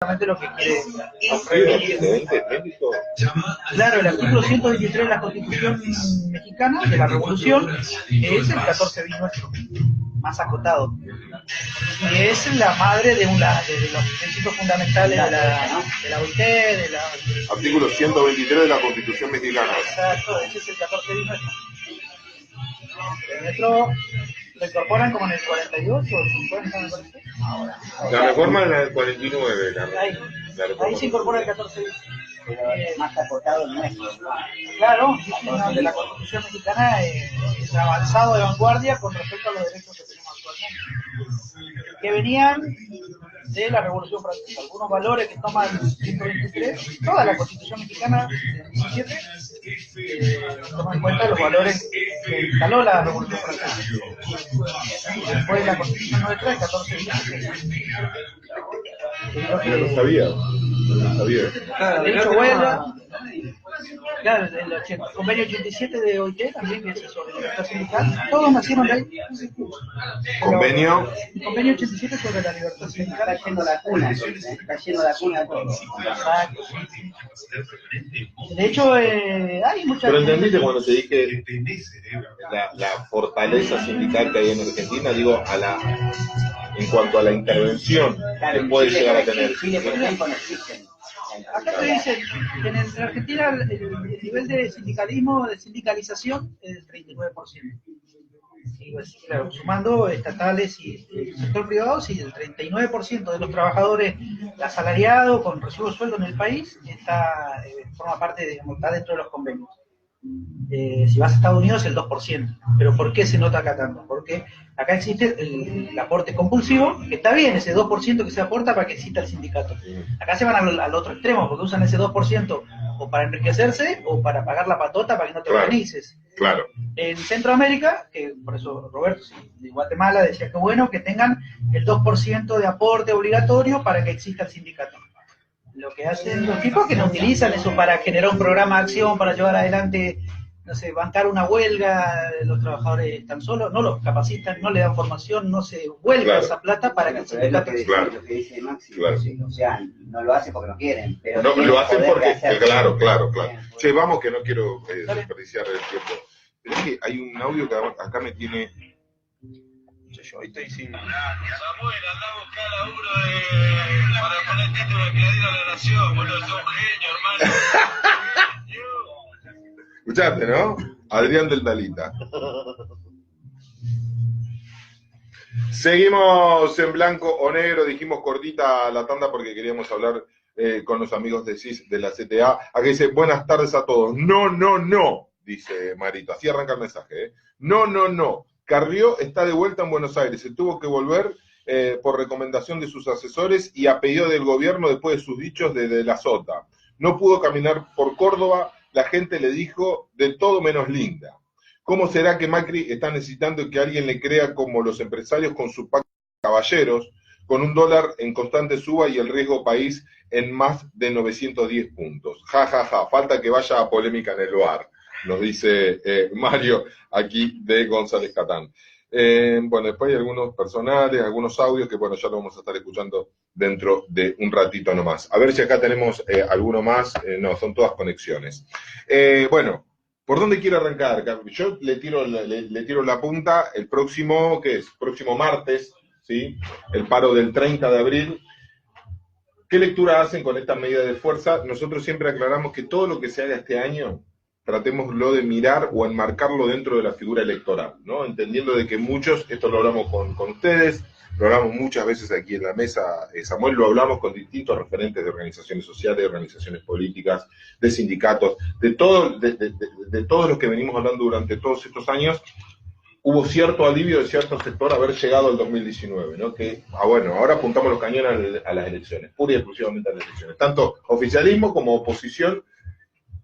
justamente lo que quiere repetir. Claro, el artículo 123 de la Constitución mexicana, de la Revolución, es el 14 bis nuestro, más acotado. Y es la madre de los principios fundamentales de la OIT, de la... Artículo 123 de la Constitución mexicana. Exacto, ese es el 14 bis nuestro. El nuestro lo incorporan como en el 48 o el 50, me parece. La reforma es la del 49. Ahí se incorpora el 14 bis. Más acotado el nuestro. Claro, de la Constitución mexicana es avanzado de vanguardia con respecto a los derechos que tenemos actualmente, que venían de la Revolución Francesa. Algunos valores que toma el 123, toda la Constitución mexicana del 17, toma en cuenta los valores que instaló la Revolución Francesa. Después la Constitución nuestra, el 14 de No lo sabía. De hecho, huelga. Claro, el convenio 87 de OIT también, que es sobre libertad sindical, todos nacieron de ahí. Convenio. El convenio 87 sobre la libertad sindical. Está yendo la cuna, está yendo la cuna todo. Exacto. De hecho, hay muchas... Pero entendiste cuando te dije la fortaleza sindical que hay en Argentina, digo, en cuanto a la intervención que puede llegar a tener. Acá te dicen que en Argentina el nivel de sindicalismo, de sindicalización, es del 39%. Y pues, claro, sumando estatales y el sector privado, sí, el 39% de los trabajadores asalariados con recibo de sueldo en el país forma parte, digamos, está dentro de los convenios. Si vas a Estados Unidos, el 2%. ¿Pero por qué se nota acá tanto? Porque acá existe el aporte compulsivo, que está bien, ese 2% que se aporta para que exista el sindicato. Acá se van al otro extremo, porque usan ese 2% o para enriquecerse o para pagar la patota para que no te organices. Claro. En Centroamérica, que por eso Roberto de Guatemala decía que bueno que tengan el 2% de aporte obligatorio para que exista el sindicato. Lo que hacen los tipos que no utilizan eso para generar un programa de acción, para llevar adelante, no sé, bancar una huelga, los trabajadores están solos, no los capacitan, no le dan formación, no se vuelca esa plata para que el sindicato... Lo que dice Maxi, o sea, no lo hacen porque no quieren, pero no, lo hacen porque, claro. Che, vamos que no quiero desperdiciar el tiempo. Pero es que hay un audio que acá me tiene... Yo ahí estoy sin... Samuel, andá a buscar laburo para poner título de criadero a la nación, boludo, sos un genio, hermano. Escuchaste, ¿no? Adrián del Dalita. Seguimos en blanco o negro, dijimos cortita la tanda porque queríamos hablar con los amigos de CIS de la CTA. Acá dice, buenas tardes a todos. No, dice Marito. Así arranca el mensaje, ¿eh? No. Carrió está de vuelta en Buenos Aires. Se tuvo que volver por recomendación de sus asesores y a pedido del gobierno después de sus dichos de la Sota. No pudo caminar por Córdoba. La gente le dijo de todo menos linda. ¿Cómo será que Macri está necesitando que alguien le crea como los empresarios con su pacto de caballeros, con un dólar en constante suba y el riesgo país en más de 910 puntos? Falta que vaya a polémica en el lugar, nos dice Mario aquí de González Catán. Bueno, después hay algunos personales, algunos audios que bueno, ya lo vamos a estar escuchando dentro de un ratito nomás. A ver si acá tenemos alguno más. No, son todas conexiones. Bueno, ¿por dónde quiero arrancar? Yo le tiro la punta el próximo, ¿qué es? Próximo martes, ¿sí? El paro del 30 de abril. ¿Qué lectura hacen con esta medida de fuerza? Nosotros siempre aclaramos que todo lo que se haga este año, tratémoslo de mirar o enmarcarlo dentro de la figura electoral, ¿no? Entendiendo de que muchos, esto lo hablamos con ustedes, lo hablamos muchas veces aquí en la mesa, Samuel, lo hablamos con distintos referentes de organizaciones sociales, de organizaciones políticas, de sindicatos, de todos los que venimos hablando durante todos estos años. Hubo cierto alivio de cierto sector haber llegado al 2019, ¿no? Que, bueno, ahora apuntamos los cañones a las elecciones, pura y exclusivamente a las elecciones. Tanto oficialismo como oposición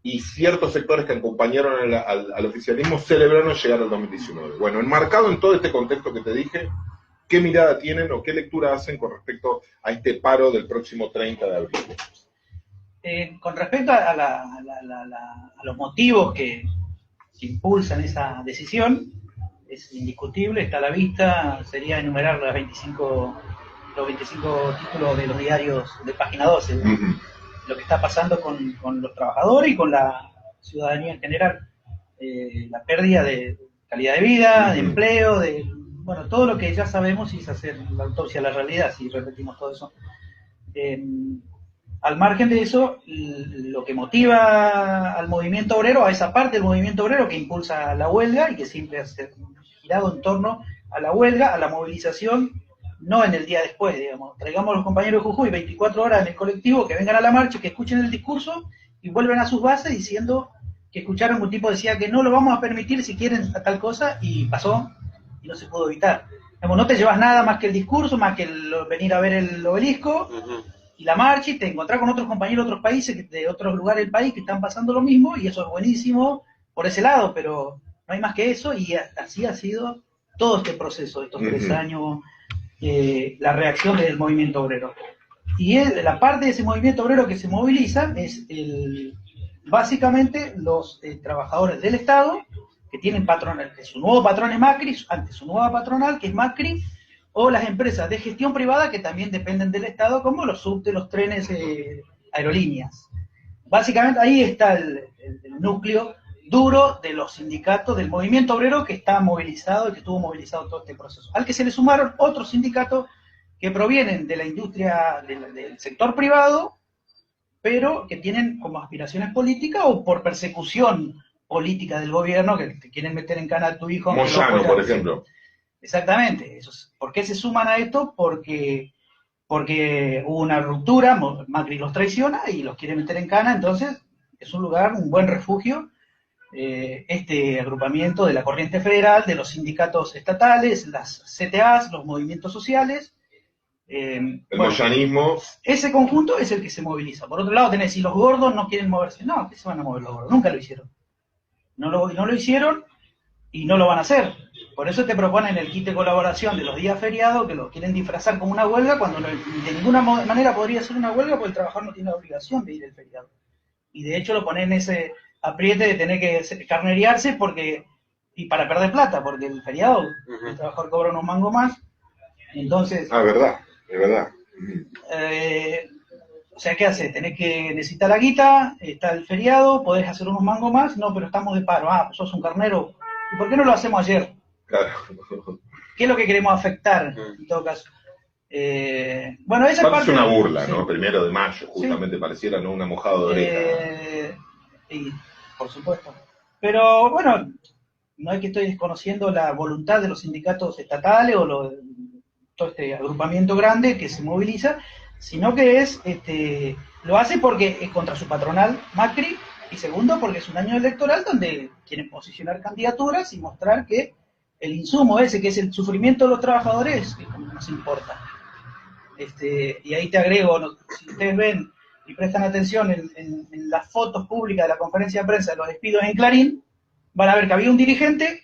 y ciertos sectores que acompañaron al oficialismo celebraron llegar al 2019. Bueno, enmarcado en todo este contexto que te dije, ¿qué mirada tienen o qué lectura hacen con respecto a este paro del próximo 30 de abril? Con respecto a los motivos que impulsan esa decisión, es indiscutible, está a la vista, sería enumerar las 25 los 25 títulos de los diarios de Página 12, Ujú. lo que está pasando con los trabajadores y con la ciudadanía en general. La pérdida de calidad de vida, de Ujú. empleo, de bueno, todo lo que ya sabemos y es hacer la autopsia a la realidad, si repetimos todo eso. Eh, Al margen de eso, lo que motiva al movimiento obrero, a esa parte del movimiento obrero que impulsa la huelga y que siempre ha girado en torno a la huelga, a la movilización, no en el día después, digamos. Traigamos a los compañeros de Jujuy 24 horas en el colectivo, que vengan a la marcha, que escuchen el discurso y vuelven a sus bases diciendo que escucharon que un tipo decía que no lo vamos a permitir si quieren a tal cosa, y pasó y no se pudo evitar. Digamos, no te llevas nada más que el discurso, más que venir a ver el obelisco y la marcha, y te encontrás con otros compañeros de otros países, de otros lugares del país que están pasando lo mismo, y eso es buenísimo por ese lado, pero no hay más que eso, y así ha sido todo este proceso de estos 3 años, la reacción del movimiento obrero. Y la parte de ese movimiento obrero que se moviliza es básicamente los trabajadores del Estado, que tienen patronal, que su nuevo patrón es Macri, antes su nueva patronal, que es Macri, o las empresas de gestión privada que también dependen del Estado, como los subtes, los trenes, aerolíneas. Básicamente ahí está el núcleo duro de los sindicatos del movimiento obrero que está movilizado y que estuvo movilizado todo este proceso. Al que se le sumaron otros sindicatos que provienen de la industria, del sector privado, pero que tienen como aspiraciones políticas o por persecución política del gobierno, que te quieren meter en cana a tu hijo. Moyano, por ejemplo. Exactamente. ¿Por qué se suman a esto? Porque hubo una ruptura, Macri los traiciona y los quiere meter en cana, entonces es un lugar, un buen refugio, este agrupamiento de la corriente federal, de los sindicatos estatales, las CTAs, los movimientos sociales. El moyanismo. Ese conjunto es el que se moviliza. Por otro lado tenés, si los gordos no quieren moverse, no, ¿qué se van a mover los gordos? Nunca lo hicieron. No lo hicieron y no lo van a hacer. Por eso te proponen el kit de colaboración de los días feriados, que lo quieren disfrazar como una huelga, cuando de ninguna manera podría ser una huelga, porque el trabajador no tiene la obligación de ir el feriado. Y de hecho lo ponen en ese apriete de tener que carneriarse y para perder plata, porque el feriado el trabajador cobra unos mangos más. Entonces... verdad, es verdad. O sea, ¿qué haces? Necesitar la guita, está el feriado, podés hacer unos mangos más, no, pero estamos de paro. Pues sos un carnero. ¿Y por qué no lo hacemos ayer? Claro. ¿Qué es lo que queremos afectar, en todo caso? Bueno, esa parte... Es una burla, sí. ¿no? 1 de mayo, justamente, sí. Pareciera, ¿no? Una mojada de oreja. Y, por supuesto. Pero, bueno, no es que estoy desconociendo la voluntad de los sindicatos estatales o todo este agrupamiento grande que se moviliza, sino que lo hace porque es contra su patronal Macri, y segundo porque es un año electoral donde quieren posicionar candidaturas y mostrar que el insumo ese, que es el sufrimiento de los trabajadores, que como nos importa. Y ahí te agrego, si ustedes ven y prestan atención en las fotos públicas de la conferencia de prensa de los despidos en Clarín, van a ver que había un dirigente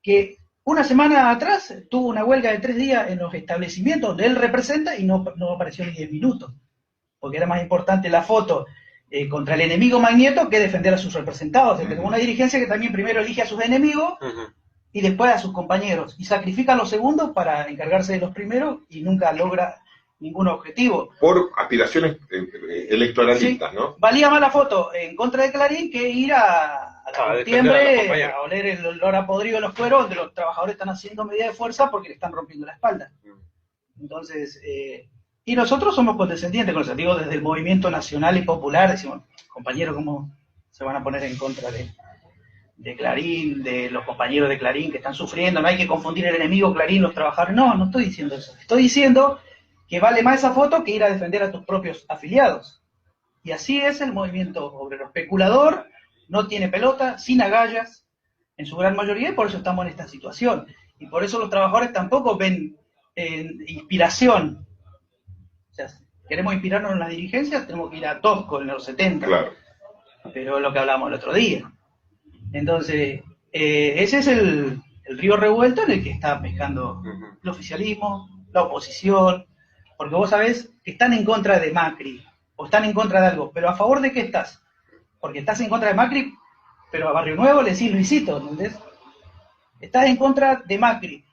que una semana atrás tuvo una huelga de 3 días en los establecimientos donde él representa y no apareció ni 10 minutos, porque era más importante la foto contra el enemigo Magneto que defender a sus representados. Tenemos una dirigencia que también primero elige a sus enemigos y después a sus compañeros, y sacrifica a los segundos para encargarse de los primeros y nunca logra ningún objetivo. Por aspiraciones electoralistas, sí, ¿no? Valía más la foto en contra de Clarín que ir a septiembre a oler el olor a podrido de los cueros, donde los trabajadores están haciendo medida de fuerza porque le están rompiendo la espalda. Entonces, y nosotros somos condescendientes con eso. Digo, desde el movimiento nacional y popular, decimos, compañeros, ¿cómo se van a poner en contra de Clarín, de los compañeros de Clarín que están sufriendo? No hay que confundir el enemigo Clarín, los trabajadores. No estoy diciendo eso. Estoy diciendo que vale más esa foto que ir a defender a tus propios afiliados. Y así es el movimiento obrero. Especulador, no tiene pelota, sin agallas, en su gran mayoría, y por eso estamos en esta situación. Y por eso los trabajadores tampoco ven inspiración. O sea, queremos inspirarnos en las dirigencias, tenemos que ir a Tosco en los 70. Claro. Pero es lo que hablamos el otro día. Entonces, ese es el río revuelto en el que está pescando el oficialismo, la oposición, porque vos sabés que están en contra de Macri, o están en contra de algo, pero ¿a favor de qué estás? Porque estás en contra de Macri, pero a Barrio Nuevo le decís Luisito, ¿entendés? Estás en contra de Macri,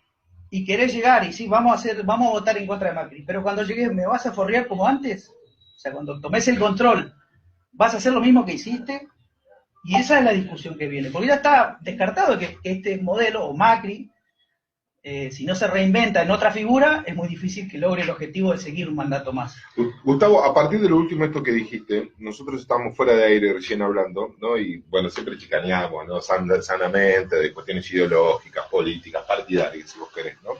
y querés llegar, y sí, vamos a votar en contra de Macri, pero cuando llegues, ¿me vas a forrear como antes? O sea, cuando tomes el control, ¿vas a hacer lo mismo que hiciste? Y esa es la discusión que viene, porque ya está descartado que este modelo, o Macri, si no se reinventa en otra figura, es muy difícil que logre el objetivo de seguir un mandato más. Gustavo, a partir de lo último esto que dijiste, nosotros estamos fuera de aire recién hablando, ¿no? Y bueno, siempre chicaneamos, ¿no? Sanamente, de cuestiones ideológicas, políticas, partidarias, si vos querés, ¿no?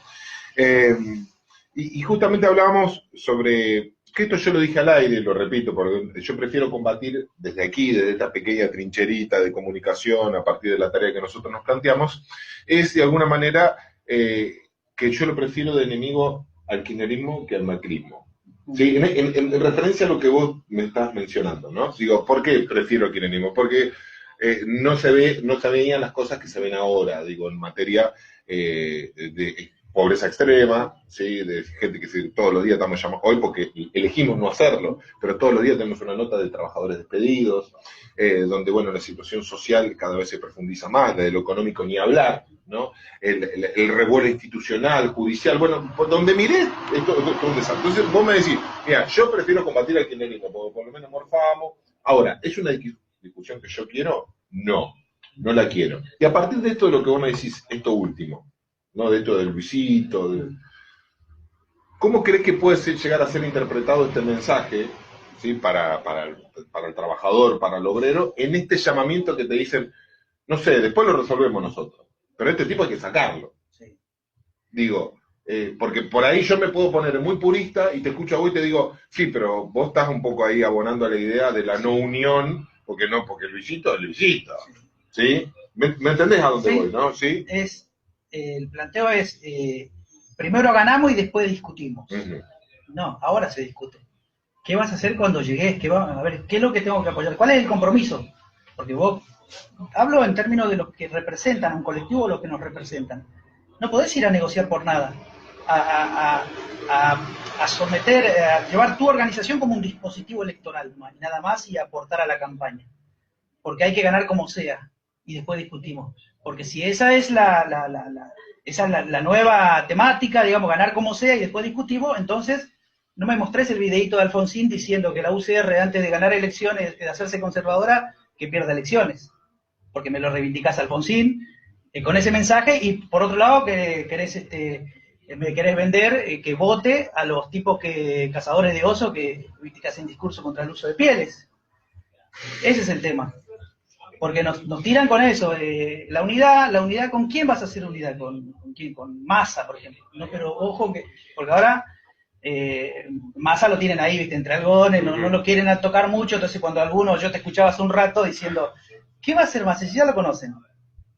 Y justamente hablábamos sobre, que esto yo lo dije al aire, lo repito, porque yo prefiero combatir desde aquí, desde esta pequeña trincherita de comunicación, a partir de la tarea que nosotros nos planteamos, es de alguna manera que yo lo prefiero de enemigo al kirchnerismo que al macrismo. ¿Sí? En referencia a lo que vos me estás mencionando, ¿no? Digo, ¿por qué prefiero el kirchnerismo? Porque no se veían las cosas que se ven ahora, digo, en materia de pobreza extrema, ¿sí? De gente que todos los días estamos llamando, hoy porque elegimos no hacerlo, pero todos los días tenemos una nota de trabajadores despedidos, donde, bueno, la situación social cada vez se profundiza más, de lo económico ni hablar, ¿no? El revuelo institucional, judicial, bueno, por donde miré, esto es un desastre. Entonces vos me decís, mira, yo prefiero combatir al kirchnerismo, porque por lo menos morfamos. Ahora, ¿es una discusión que yo quiero? No, no la quiero. Y a partir de esto de lo que vos me decís, esto último, ¿no? De esto del Luisito, ¿cómo crees que puede llegar a ser interpretado este mensaje, ¿sí? para el trabajador, para el obrero, en este llamamiento que te dicen, no sé, después lo resolvemos nosotros, pero este tipo hay que sacarlo? Sí. Digo, porque por ahí yo me puedo poner muy purista y te escucho a vos y te digo, sí, pero vos estás un poco ahí abonando a la idea de la no unión, porque Luisito es Luisito, ¿sí? ¿Me entendés a dónde voy, no? ¿Sí? El planteo es, primero ganamos y después discutimos. Uh-huh. No, ahora se discute. ¿Qué vas a hacer cuando llegues? A ver, ¿qué es lo que tengo que apoyar? ¿Cuál es el compromiso? Porque vos, hablo en términos de los que representan un colectivo o los que nos representan. No podés ir a negociar por nada, a someter, a llevar tu organización como un dispositivo electoral, nada más, y aportar a la campaña. Porque hay que ganar como sea, y después discutimos. Porque si esa es la nueva temática, digamos, ganar como sea y después discutimos, entonces no me mostres el videíto de Alfonsín diciendo que la UCR, antes de ganar elecciones, de hacerse conservadora, que pierda elecciones. Porque me lo reivindicás, Alfonsín, con ese mensaje, y por otro lado que me querés vender que vote a los tipos cazadores de oso que hacen discurso contra el uso de pieles. Ese es el tema. Porque nos tiran con eso, la unidad, ¿con quién vas a hacer unidad? ¿Con quién? Con Massa, por ejemplo. No, pero ojo que, porque ahora Massa lo tienen ahí, ¿viste? Entre algodones, no lo quieren tocar mucho, entonces cuando yo te escuchaba hace un rato diciendo, ¿qué va a hacer Massa? Si ya lo conocen.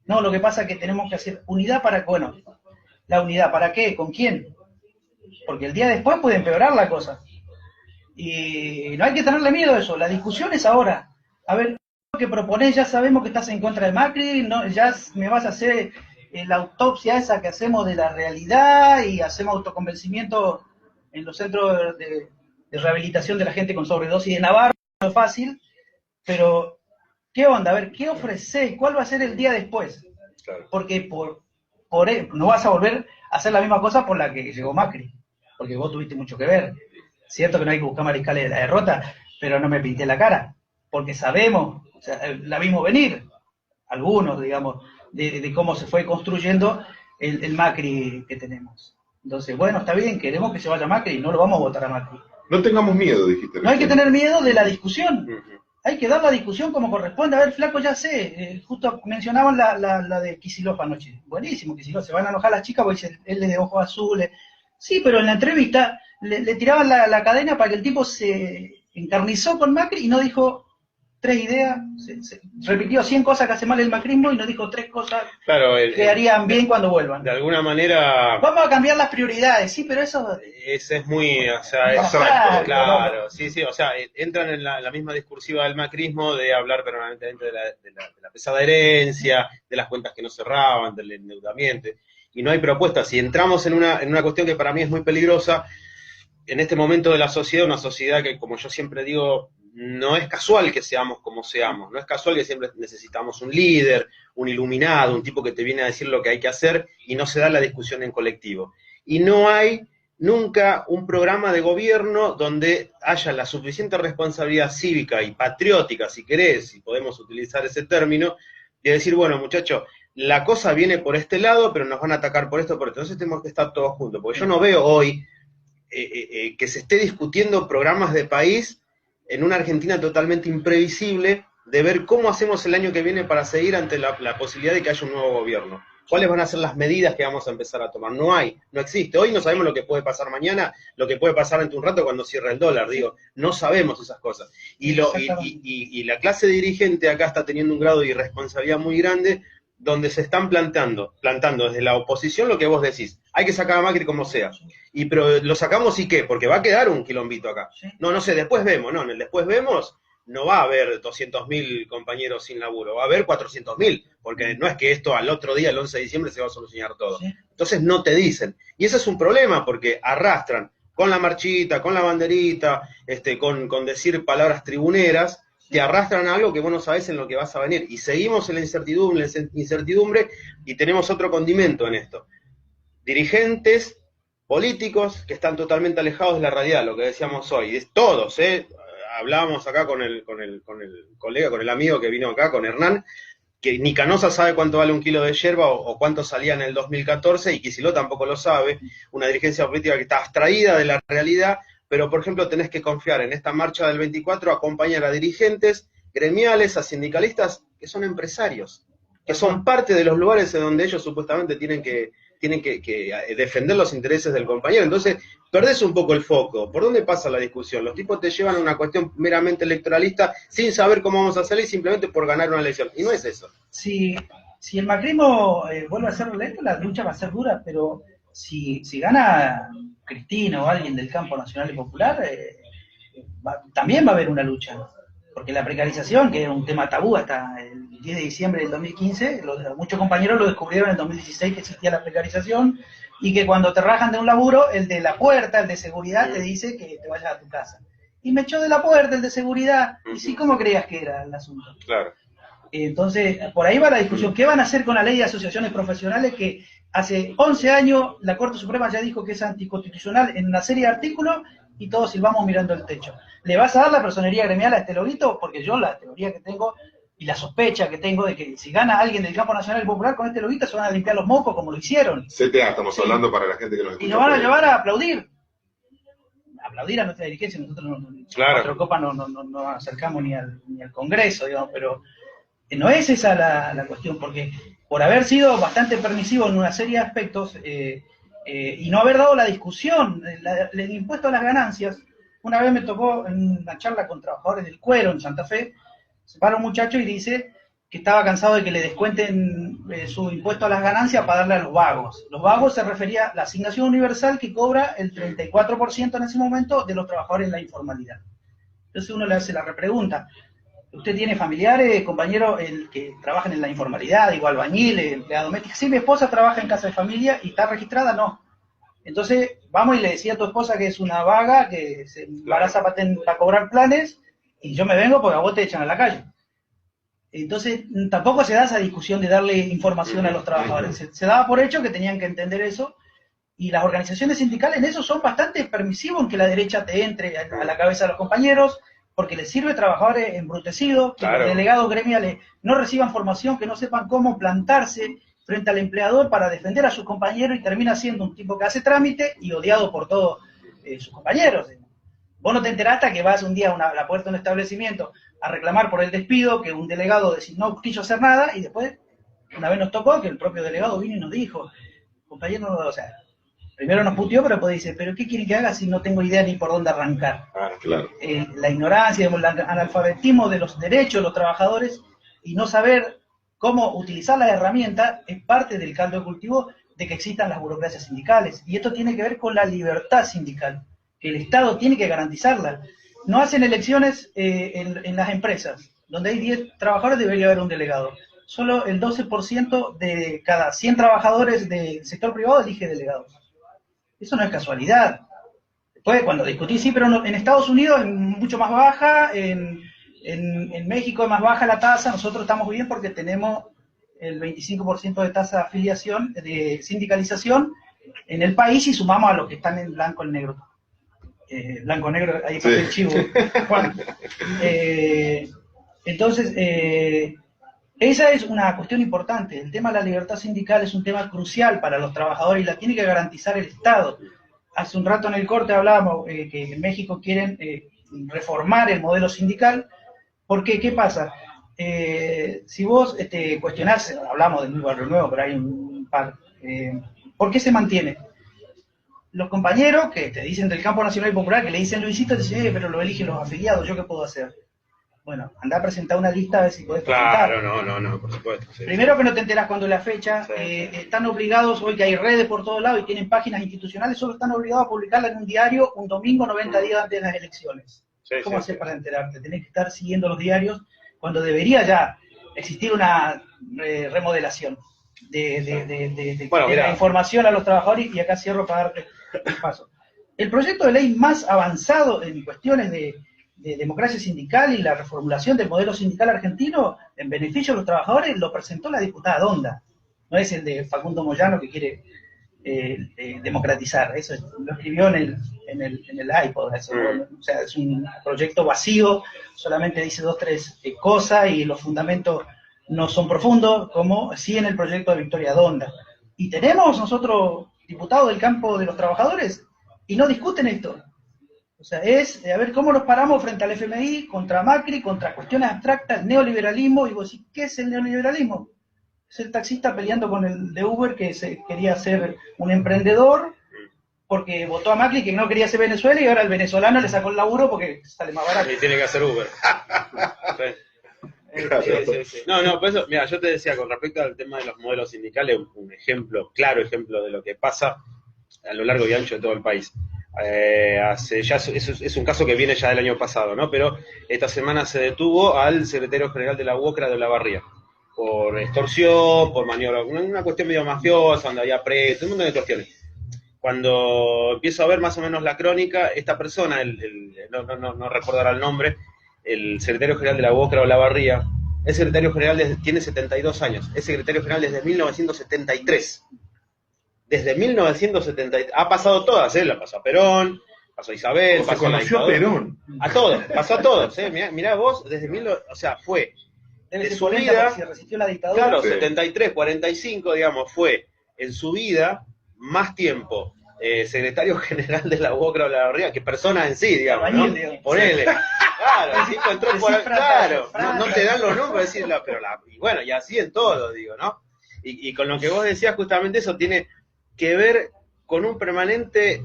No, lo que pasa es que tenemos que hacer unidad ¿la unidad para qué? ¿Con quién? Porque el día después puede empeorar la cosa. Y no hay que tenerle miedo a eso, la discusión es ahora. A ver, lo que proponés, ya sabemos que estás en contra de Macri, no, ya me vas a hacer la autopsia esa que hacemos de la realidad y hacemos autoconvencimiento en los centros de rehabilitación de la gente con sobredosis de Navarra, no es fácil, pero ¿qué onda? A ver, ¿qué ofrecés? ¿Cuál va a ser el día después? Claro. Porque no vas a volver a hacer la misma cosa por la que llegó Macri, porque vos tuviste mucho que ver. Cierto que no hay que buscar mariscales de la derrota, pero no me pinté la cara, porque sabemos, o sea, la vimos venir, algunos, digamos, de cómo se fue construyendo el Macri que tenemos. Entonces, bueno, está bien, queremos que se vaya Macri y no lo vamos a votar a Macri. No tengamos miedo, dijiste. No hay que tener miedo de la discusión. Hay que dar la discusión como corresponde. A ver, flaco, ya sé, justo mencionaban la de Kicillof anoche. Buenísimo, Kicillof, se van a enojar las chicas porque él es de ojos azules. Sí, pero en la entrevista le tiraban la cadena para que el tipo se encarnizó con Macri y no dijo 3 ideas, se repitió 100 cosas que hace mal el macrismo y no dijo 3 cosas que harían bien cuando vuelvan. De alguna manera... Vamos a cambiar las prioridades, sí, pero eso... Ese es muy, o sea, claro, sí, o sea, entran en la misma discursiva del macrismo de hablar permanentemente de la pesada herencia, de las cuentas que no cerraban, del endeudamiento, y no hay propuestas. Si entramos en una cuestión que para mí es muy peligrosa, en este momento de la sociedad, una sociedad que, como yo siempre digo, no es casual que seamos como seamos, no es casual que siempre necesitamos un líder, un iluminado, un tipo que te viene a decir lo que hay que hacer y no se da la discusión en colectivo. Y no hay nunca un programa de gobierno donde haya la suficiente responsabilidad cívica y patriótica, si querés, si podemos utilizar ese término, de decir, bueno, muchachos, la cosa viene por este lado, pero nos van a atacar por esto, por esto. Entonces tenemos que estar todos juntos, porque yo no veo hoy que se esté discutiendo programas de país en una Argentina totalmente imprevisible de ver cómo hacemos el año que viene para seguir ante la posibilidad de que haya un nuevo gobierno. ¿Cuáles van a ser las medidas que vamos a empezar a tomar? No hay, no existe. Hoy no sabemos lo que puede pasar mañana, lo que puede pasar dentro de un rato cuando cierre el dólar, digo, no sabemos esas cosas. Y la clase dirigente acá está teniendo un grado de irresponsabilidad muy grande, donde se están plantando desde la oposición lo que vos decís, hay que sacar a Macri como sea. Pero lo sacamos y qué, porque va a quedar un quilombito acá. No sé, después vemos, no, en el después vemos no va a haber 200.000 compañeros sin laburo, va a haber 400.000, porque no es que esto al otro día, el 11 de diciembre, se va a solucionar todo. Entonces no te dicen. Y ese es un problema, porque arrastran con la marchita, con la banderita, con decir palabras tribuneras, te arrastran a algo que vos no sabés en lo que vas a venir. Y seguimos en la incertidumbre, y tenemos otro condimento en esto. Dirigentes políticos que están totalmente alejados de la realidad, lo que decíamos hoy. Es todos, hablábamos acá con el colega, con el amigo que vino acá, con Hernán, que ni Canosa sabe cuánto vale un kilo de yerba o cuánto salía en el 2014, y Kicillof tampoco lo sabe, una dirigencia política que está abstraída de la realidad, pero por ejemplo tenés que confiar en esta marcha del 24, acompañar a dirigentes gremiales, a sindicalistas que son empresarios, que son parte de los lugares en donde ellos supuestamente tienen que defender los intereses del compañero. Entonces, perdés un poco el foco. ¿Por dónde pasa la discusión? Los tipos te llevan a una cuestión meramente electoralista sin saber cómo vamos a salir, simplemente por ganar una elección. Y no es eso. Si el macrismo vuelve a ser electo, la lucha va a ser dura, pero si gana Cristina o alguien del campo nacional y popular, también va a haber una lucha. Porque la precarización, que es un tema tabú hasta el 10 de diciembre del 2015, muchos compañeros lo descubrieron en el 2016 que existía la precarización, y que cuando te rajan de un laburo, el de la puerta, el de seguridad, te dice que te vayas a tu casa. Y me echó de la puerta el de seguridad, y sí, ¿cómo creías que era el asunto? Claro. Entonces, por ahí va la discusión. ¿Qué van a hacer con la ley de asociaciones profesionales que hace 11 años la Corte Suprema ya dijo que es anticonstitucional en una serie de artículos y todos silbamos mirando el techo? ¿Le vas a dar la personería gremial a este loguito? Porque yo la teoría que tengo y la sospecha que tengo de que si gana alguien del campo nacional y popular con este loguito se van a limpiar los mocos como lo hicieron. CTA, estamos hablando para la gente que nos escucha. Y nos van a llevar a aplaudir. Aplaudir a nuestra dirigencia. Nosotros claro. Cuatro Copas no nos acercamos ni al Congreso, digamos, pero no es esa la cuestión, porque por haber sido bastante permisivo en una serie de aspectos y no haber dado la discusión, el impuesto a las ganancias. Una vez me tocó en una charla con trabajadores del cuero en Santa Fe, se para un muchacho y dice que estaba cansado de que le descuenten su impuesto a las ganancias para darle a los vagos. Los vagos se refería a la asignación universal que cobra el 34% en ese momento de los trabajadores en la informalidad. Entonces uno le hace la repregunta. ¿Usted tiene familiares, compañeros, que trabajan en la informalidad, igual albañiles, empleadas domésticas? Sí, mi esposa trabaja en casa de familia y está registrada, no. Entonces, vamos y le decía a tu esposa que es una vaga, que se embaraza para cobrar planes, y yo me vengo porque a vos te echan a la calle. Entonces, tampoco se da esa discusión de darle información a los trabajadores. Se daba por hecho que tenían que entender eso, y las organizaciones sindicales en eso son bastante permisivos en que la derecha te entre a la cabeza de los compañeros, porque les sirve a trabajadores embrutecidos, que los delegados gremiales no reciban formación, que no sepan cómo plantarse frente al empleador para defender a sus compañeros, y termina siendo un tipo que hace trámite y odiado por todos sus compañeros. Vos no te enteraste que vas un día a la puerta de un establecimiento a reclamar por el despido, que un delegado no quiso hacer nada, y después, una vez nos tocó que el propio delegado vino y nos dijo, compañero, o sea, primero nos puteó, pero después dice, ¿pero qué quiere que haga si no tengo idea ni por dónde arrancar? Claro. La ignorancia, el analfabetismo de los derechos de los trabajadores y no saber cómo utilizar las herramientas es parte del caldo de cultivo de que existan las burocracias sindicales. Y esto tiene que ver con la libertad sindical, que el Estado tiene que garantizarla. No hacen elecciones en las empresas, donde hay 10 trabajadores debería haber un delegado. Solo el 12% de cada 100 trabajadores del sector privado elige delegados. Eso no es casualidad. Pues cuando discutí, sí, pero en Estados Unidos es mucho más baja, en México es más baja la tasa, nosotros estamos bien porque tenemos el 25% de tasa de afiliación, de sindicalización en el país y sumamos a los que están en blanco y negro. Blanco y negro, ahí está el chivo. Juan. Entonces, esa es una cuestión importante. El tema de la libertad sindical es un tema crucial para los trabajadores y la tiene que garantizar el Estado. Hace un rato en el corte hablábamos que en México quieren reformar el modelo sindical. ¿Por qué? ¿Qué pasa? Si vos cuestionás, hablamos del Barrio Nuevo, pero hay un par. ¿Por qué se mantiene? Los compañeros que te dicen del campo nacional y popular, que le dicen Luisito, te dicen, pero lo eligen los afiliados, ¿yo qué puedo hacer? Bueno, andá a presentar una lista a ver si podés presentar. Claro, no, por supuesto. Sí. Primero que no te enterás cuándo es la fecha, Sí. Están obligados, hoy que hay redes por todos lados y tienen páginas institucionales, solo están obligados a publicarla en un diario un domingo 90 días antes de las elecciones. Sí, ¿Cómo sí, hacer sí. para enterarte? Tenés que estar siguiendo los diarios cuando debería ya existir una remodelación de Bueno, la información a los trabajadores, y acá cierro para darte el paso. El proyecto de ley más avanzado en cuestiones de democracia sindical y la reformulación del modelo sindical argentino en beneficio de los trabajadores lo presentó la diputada Donda, no es el de Facundo Moyano que quiere democratizar, eso lo escribió en el iPod, eso, o sea, es un proyecto vacío, solamente dice 2 o 3 cosas y los fundamentos no son profundos, como sí en el proyecto de Victoria Donda. Y tenemos nosotros diputados del campo de los trabajadores y no discuten esto. O sea, es a ver cómo nos paramos frente al FMI, contra Macri, contra cuestiones abstractas, el neoliberalismo, y vos decís, ¿qué es el neoliberalismo? Es el taxista peleando con el de Uber que quería ser un emprendedor porque votó a Macri que no quería ser Venezuela y ahora el venezolano le sacó el laburo porque sale más barato. Y tiene que hacer Uber. Sí. No, por eso, mira, yo te decía, con respecto al tema de los modelos sindicales, un claro ejemplo de lo que pasa a lo largo y ancho de todo el país. Es un caso que viene ya del año pasado, ¿no? Pero esta semana se detuvo al secretario general de la UOCRA de Olavarría por extorsión, por maniobra, una cuestión medio mafiosa, donde había preso, un montón de cuestiones. Cuando empiezo a ver más o menos la crónica, esta persona, no recordará el nombre, el secretario general de la UOCRA de Olavarría, es secretario general tiene 72 años, es secretario general desde 1973. Desde 1973, ha pasado todas, la pasó a Perón, pasó a Isabel, pasó a la conoció a Perón. A todos, pasó a todos, mirá vos, desde o sea, fue de su vida, si resistió la dictadura. claro, Sí. 73, 45, digamos, fue en su vida más tiempo secretario general de la UOCRA de Olavarría que persona en sí, digamos, ¿no? Ponele. Claro, el tipo entró por ahí, claro, no te dan los nombres, decirlo, pero y bueno, y así en todo, digo, ¿no? Y con lo que vos decías, justamente eso tiene que ver con un permanente,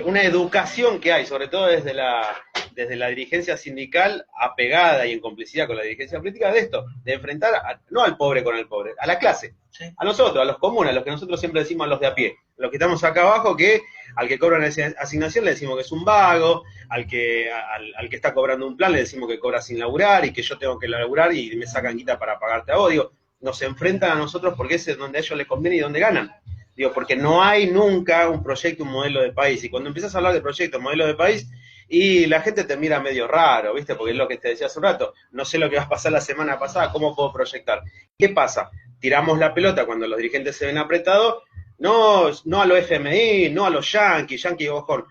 una educación que hay, sobre todo desde la dirigencia sindical, apegada y en complicidad con la dirigencia política, de esto, de enfrentar no al pobre con el pobre, a la clase, Sí. a nosotros, a los comunes, a los que nosotros siempre decimos a los de a pie, los que estamos acá abajo, que al que cobra una asignación le decimos que es un vago, al que está cobrando un plan le decimos que cobra sin laburar y que yo tengo que laburar y me sacan quita para pagarte a vos. Digo, nos enfrentan a nosotros porque ese es donde a ellos les conviene y donde ganan. Digo, porque no hay nunca un proyecto, un modelo de país. Y cuando empiezas a hablar de proyecto, modelo de país, y la gente te mira medio raro, ¿viste? Porque es lo que te decía hace un rato. No sé lo que va a pasar la semana pasada, ¿cómo puedo proyectar? ¿Qué pasa? Tiramos la pelota cuando los dirigentes se ven apretados, no a los FMI, no a los yanquis, ojo,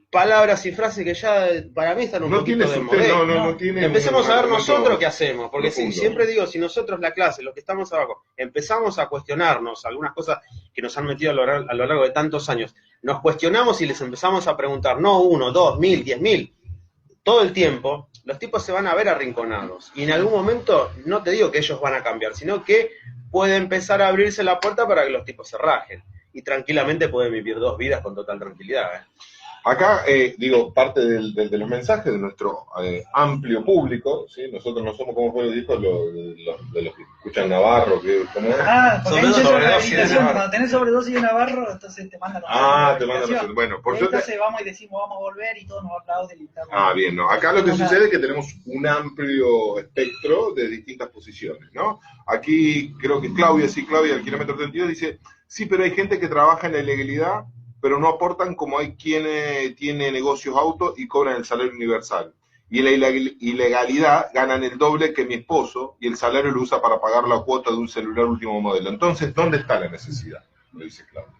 palabras y frases que ya para mí están un poquito de moda. No tiene. Empecemos a ver nosotros qué hacemos, porque profundo. siempre digo, si nosotros la clase, los que estamos abajo, empezamos a cuestionarnos algunas cosas que nos han metido a lo largo de tantos años, nos cuestionamos y les empezamos a preguntar, no 1, 2, 1000, 10.000, todo el tiempo, los tipos se van a ver arrinconados. Y en algún momento, no te digo que ellos van a cambiar, sino que puede empezar a abrirse la puerta para que los tipos se rajen. Y tranquilamente pueden vivir 2 vidas con total tranquilidad. Acá, parte de los mensajes de nuestro amplio público, ¿sí? Nosotros no somos, como fue lo dijo, de los que escuchan Navarro, que como... Porque hay Sobredosis de Navarro. cuando tenés sobredosis de Navarro, entonces te mandan te mandan. Bueno, por suerte. Entonces vamos y decimos, vamos a volver y todos nos aplauden y tal. Bien, no. Acá lo que sucede es que tenemos un amplio espectro de distintas posiciones, ¿no? Aquí creo que Claudia, al kilómetro 32, dice, sí, pero hay gente que trabaja en la ilegalidad, pero no aportan como hay quien tiene negocios auto y cobran el salario universal. Y en la ilegalidad ganan el doble que mi esposo y el salario lo usa para pagar la cuota de un celular último modelo. Entonces, ¿dónde está la necesidad? Lo dice Claudio.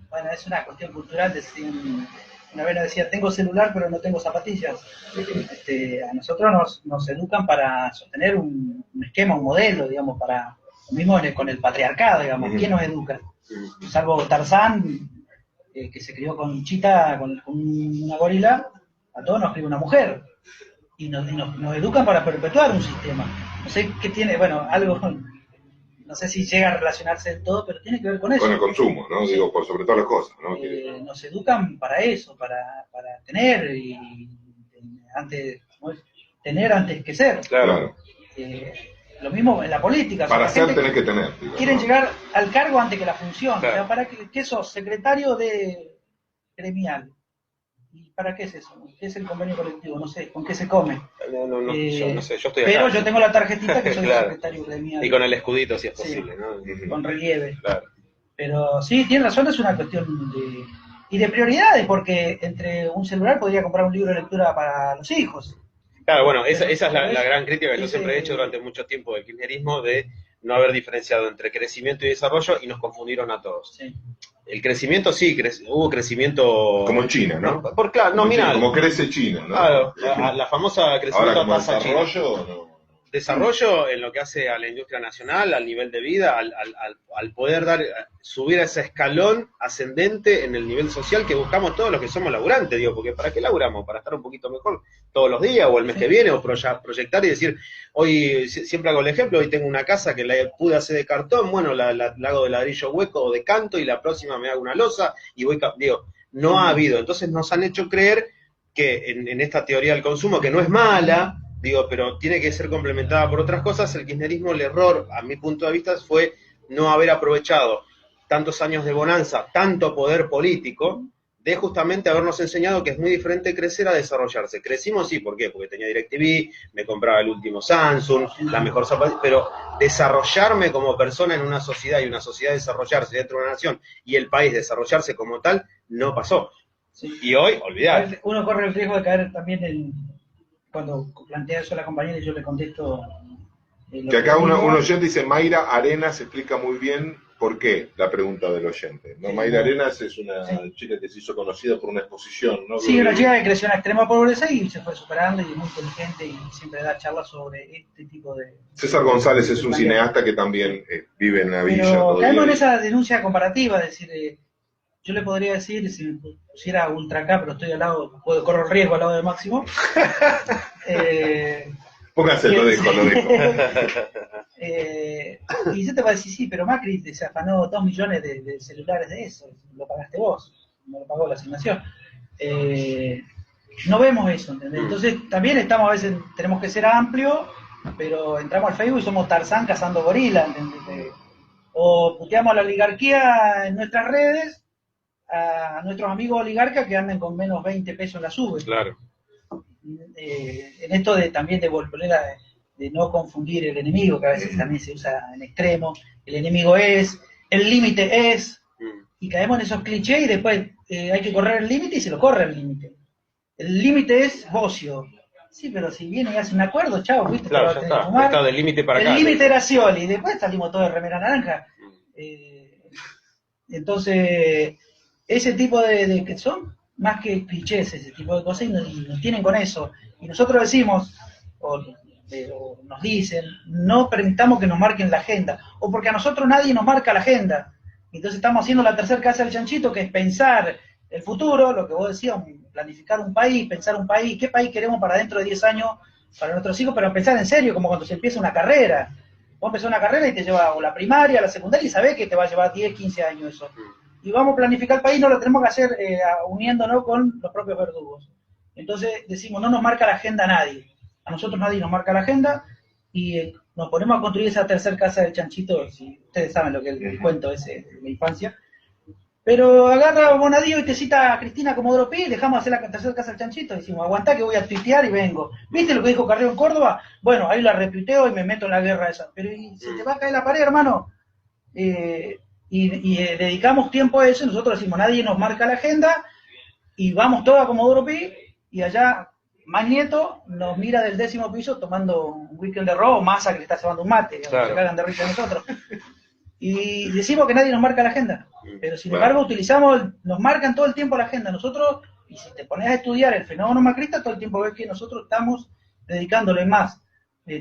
Bueno, es una cuestión cultural. Una vez nos decía, tengo celular pero no tengo zapatillas. A nosotros nos educan para sostener un esquema, un modelo, digamos, para lo mismo con el patriarcado, digamos. ¿Quién nos educa? Salvo Tarzán, que se crió con Chita, con una gorila, a todos nos crió una mujer. Y nos educan para perpetuar un sistema. No sé qué tiene, bueno, algo, no sé si llega a relacionarse del todo, pero tiene que ver con eso. Con el consumo, ¿no? Sí. Digo, por sobre todas las cosas, ¿no? Nos educan para eso, para tener, y tener antes que ser. Claro. Lo mismo en la política. Para ser tenés que tener. Quieren llegar al cargo antes que la función. Claro. O sea, ¿para qué sos? Secretario de gremial. ¿Y para qué es eso? ¿Qué es el convenio colectivo? No sé, ¿con qué se come? No, yo no sé, yo estoy pero acá. Yo tengo la tarjetita que soy claro. secretario gremial. Y con el escudito, si es posible, sí, ¿no? Con relieve. Claro. Pero sí, tiene razón, es una cuestión de prioridades, porque entre un celular podría comprar un libro de lectura para los hijos. Claro, bueno, esa es la gran crítica que yo siempre he hecho durante mucho tiempo del kirchnerismo, de no haber diferenciado entre crecimiento y desarrollo, y nos confundieron a todos. Sí. El crecimiento sí, hubo crecimiento... Como en China, ¿no? Claro, nominal. Como crece China, ¿no? Claro, la famosa crecimiento a tasa China. ¿Desarrollo no? Desarrollo en lo que hace a la industria nacional, al nivel de vida, al poder subir a ese escalón ascendente en el nivel social que buscamos todos los que somos laburantes, digo, porque ¿para qué laburamos? Para estar un poquito mejor todos los días o el mes que viene, o proyectar y decir, hoy, siempre hago el ejemplo, hoy tengo una casa que la pude hacer de cartón, bueno, la hago de ladrillo hueco o de canto, y la próxima me hago una losa y digo, no ha habido. Entonces nos han hecho creer que en esta teoría del consumo, que no es mala, digo, pero tiene que ser complementada por otras cosas. El kirchnerismo, el error, a mi punto de vista, fue no haber aprovechado tantos años de bonanza, tanto poder político, de justamente habernos enseñado que es muy diferente crecer a desarrollarse. Crecimos, sí, ¿por qué? Porque tenía DirecTV, me compraba el último Samsung, la mejor zapatilla, pero desarrollarme como persona en una sociedad, y una sociedad desarrollarse dentro de una nación, y el país desarrollarse como tal, no pasó. Sí. Y hoy, olvidar. Uno corre el riesgo de caer también cuando plantea eso a la compañera y yo le contesto. Que acá un oyente dice, Mayra Arenas explica muy bien por qué, la pregunta del oyente. ¿No? Sí, Mayra Arenas es una chica que se hizo conocida por una exposición, ¿no? Sí, una chica que creció en la extrema pobreza y se fue superando, y muy inteligente, y siempre da charlas sobre este tipo de... César González es un cineasta que también vive en la villa. Pero caemos en esa denuncia comparativa, es decir, yo le podría decir, si me pusiera ultra acá, pero estoy al lado, corro riesgo al lado de Máximo. Póngase, lo dejo. Y yo te voy a decir, sí, pero Macri se afanó 2 millones de celulares de eso, lo pagaste vos, no lo pagó la asignación. No vemos eso, ¿entendés? Entonces también estamos, a veces tenemos que ser amplios, pero entramos al Facebook y somos Tarzán cazando gorila, ¿entendés? O puteamos a la oligarquía en nuestras redes, a nuestros amigos oligarcas que andan con menos 20 pesos en la sube. Claro. En esto también de volver de no confundir el enemigo, que a veces también se usa en extremo, el enemigo es, el límite es, y caemos en esos clichés, y después hay que correr el límite y se lo corre el límite. El límite es Bocio. Sí, pero si viene y hace un acuerdo, chao, ¿viste? Claro, ya está del límite para acá. El límite era Scioli, y después salimos todos de remera naranja. Entonces, ese tipo de que son más que clichés, ese tipo de cosas, y nos tienen con eso. Y nosotros decimos, o nos dicen, no permitamos que nos marquen la agenda, o porque a nosotros nadie nos marca la agenda. Entonces estamos haciendo la tercera casa del chanchito, que es pensar el futuro, lo que vos decías, planificar un país, pensar un país, qué país queremos para dentro de 10 años para nuestros hijos, pero pensar en serio, como cuando se empieza una carrera. Vos empezás una carrera y te lleva o la primaria, la secundaria, y sabés que te va a llevar 10, 15 años eso. Y vamos a planificar el país, no lo tenemos que hacer uniéndonos con los propios verdugos. Entonces decimos, no nos marca la agenda nadie. A nosotros nadie nos marca la agenda, y nos ponemos a construir esa tercera casa del chanchito, si ustedes saben lo que es el cuento ese de la infancia. Pero agarra a Bonadío y te cita a Cristina Comodoro Pi, y dejamos hacer la tercera casa del chanchito, y decimos, aguantá que voy a tuitear y vengo. ¿Viste lo que dijo Carrió en Córdoba? Bueno, ahí la retuiteo y me meto en la guerra esa. Pero ¿y se te va a caer la pared, hermano? dedicamos tiempo a eso, y nosotros decimos, nadie nos marca la agenda, y vamos todos a Comodoro Pi, y allá Magneto nos mira del 10º piso tomando un weekend de robo, Massa que le está llevando un mate, Claro. se cagan de risa de nosotros. Y decimos que nadie nos marca la agenda, pero sin embargo nos marcan todo el tiempo la agenda. Nosotros, y si te pones a estudiar el fenómeno macrista, todo el tiempo ves que nosotros estamos dedicándole más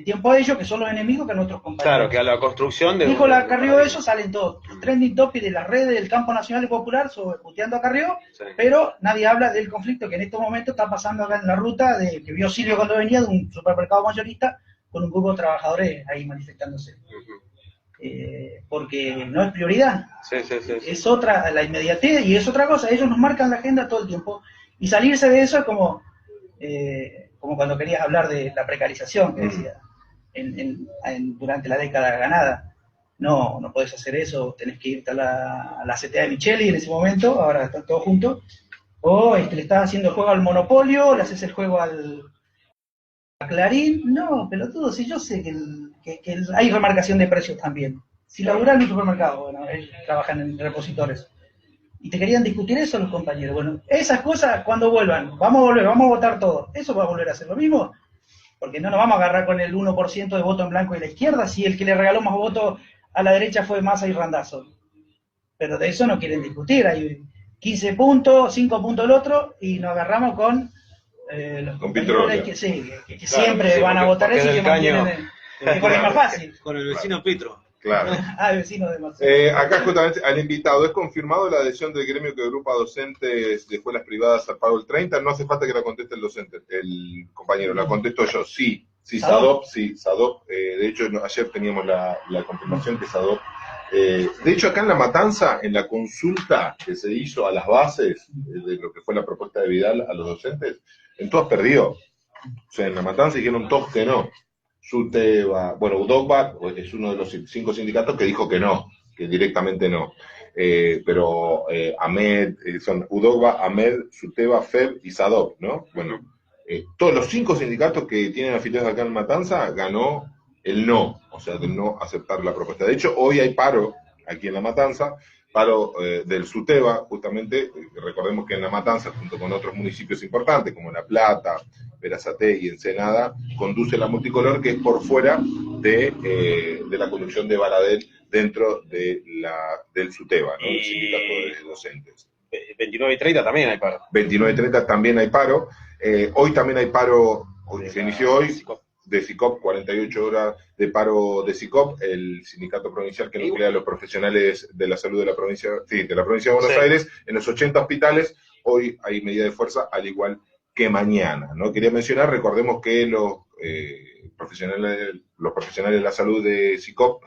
tiempo a ellos, que son los enemigos, que a nuestros compañeros. Claro, que a la construcción de... Dijo la Carrió eso, salen todos. Trending topic de las redes del campo nacional y popular sobre puteando a Carrió, Sí. pero nadie habla del conflicto que en estos momentos está pasando acá en la ruta, que vio Silvio cuando venía de un supermercado mayorista con un grupo de trabajadores ahí manifestándose. Porque no es prioridad. Sí. Es otra, la inmediatez, y es otra cosa. Ellos nos marcan la agenda todo el tiempo. Y salirse de eso es como cuando querías hablar de la precarización, que decía, durante la década ganada. No podés hacer eso, tenés que irte a la CTA de Micheli en ese momento, ahora están todos juntos, o le estás haciendo el juego al Monopolio, le haces el juego a Clarín. No, pelotudo, si yo sé que hay remarcación de precios también. Si laburás en un supermercado, bueno, ellos trabajan en repositores, y te querían discutir eso los compañeros. Bueno, esas cosas cuando vuelvan, vamos a votar todo, eso va a volver a ser lo mismo, porque no nos vamos a agarrar con el 1% de voto en blanco de la izquierda, si el que le regaló más votos a la derecha fue Massa y Randazzo. Pero de eso no quieren discutir, hay 15 puntos, 5 puntos el otro, y nos agarramos con los compañeros que claro, siempre van a votar eso, y que mantienen es más fácil. Con el vecino Petro. Claro. El vecino de Marcelo. Acá justamente al invitado, ¿es confirmado la adhesión del gremio que agrupa docentes de escuelas privadas al pago del 30? No hace falta que la conteste el docente, el compañero, la contesto yo. Sí, Sadop. De hecho, ayer teníamos la confirmación que Sadop. De hecho, acá en La Matanza, en la consulta que se hizo a las bases de lo que fue la propuesta de Vidal a los docentes, en todas perdió. O sea, en La Matanza dijeron todos que no. SUTEBA, bueno, UDOCBA es uno de los 5 sindicatos que dijo que no, que directamente no. Pero AMED, son UDOCBA, AMED, SUTEBA, FEB y SADOP, ¿no? Bueno, todos los 5 sindicatos que tienen afiliados acá en Matanza ganó el no, o sea, de no aceptar la propuesta. De hecho, hoy hay paro aquí en La Matanza, paro del SUTEBA, justamente, recordemos que en La Matanza, junto con otros municipios importantes como La Plata, Verazategui y Ensenada, conduce la multicolor, que es por fuera de la conducción de Baradel dentro de del SUTEBA, ¿no? El sindicato de docentes. 29 y 30 también hay paro. 29 y 30 también hay paro. Hoy también hay paro, se inició hoy, de SICOP, 48 horas de paro de SICOP, el sindicato provincial que nuclea a los profesionales de la salud de la provincia, de Buenos Aires, en los 80 hospitales. Hoy hay medida de fuerza, al igual que mañana, ¿no? Quería mencionar, recordemos que los profesionales de la salud de SICOP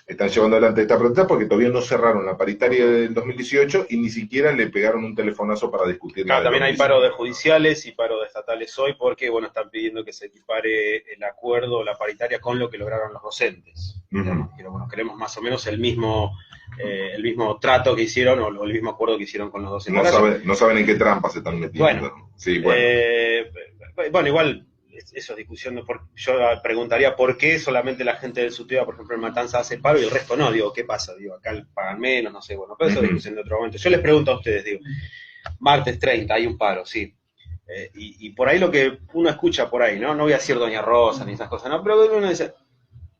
están llevando adelante esta protesta porque todavía no cerraron la paritaria del 2018 y ni siquiera le pegaron un telefonazo para discutir. Claro, también hay paro de judiciales y paro de estatales hoy porque, bueno, están pidiendo que se equipare el acuerdo, la paritaria, con lo que lograron los docentes. Pero, bueno, queremos más o menos el mismo trato que hicieron o el mismo acuerdo que hicieron con los docentes. No saben en qué trampa se están metiendo. Bueno, sí, bueno. Bueno, igual, eso es discusión. Yo preguntaría por qué solamente la gente del SUTEBA, por ejemplo, en Matanza hace paro y el resto no. Digo, ¿qué pasa? Digo, acá pagan menos, no sé, bueno, pero eso es discusión de otro momento. Yo les pregunto a ustedes, digo, martes 30 hay un paro, sí. Y por ahí lo que uno escucha por ahí, ¿no? No voy a decir Doña Rosa ni esas cosas, ¿no? Pero uno dice,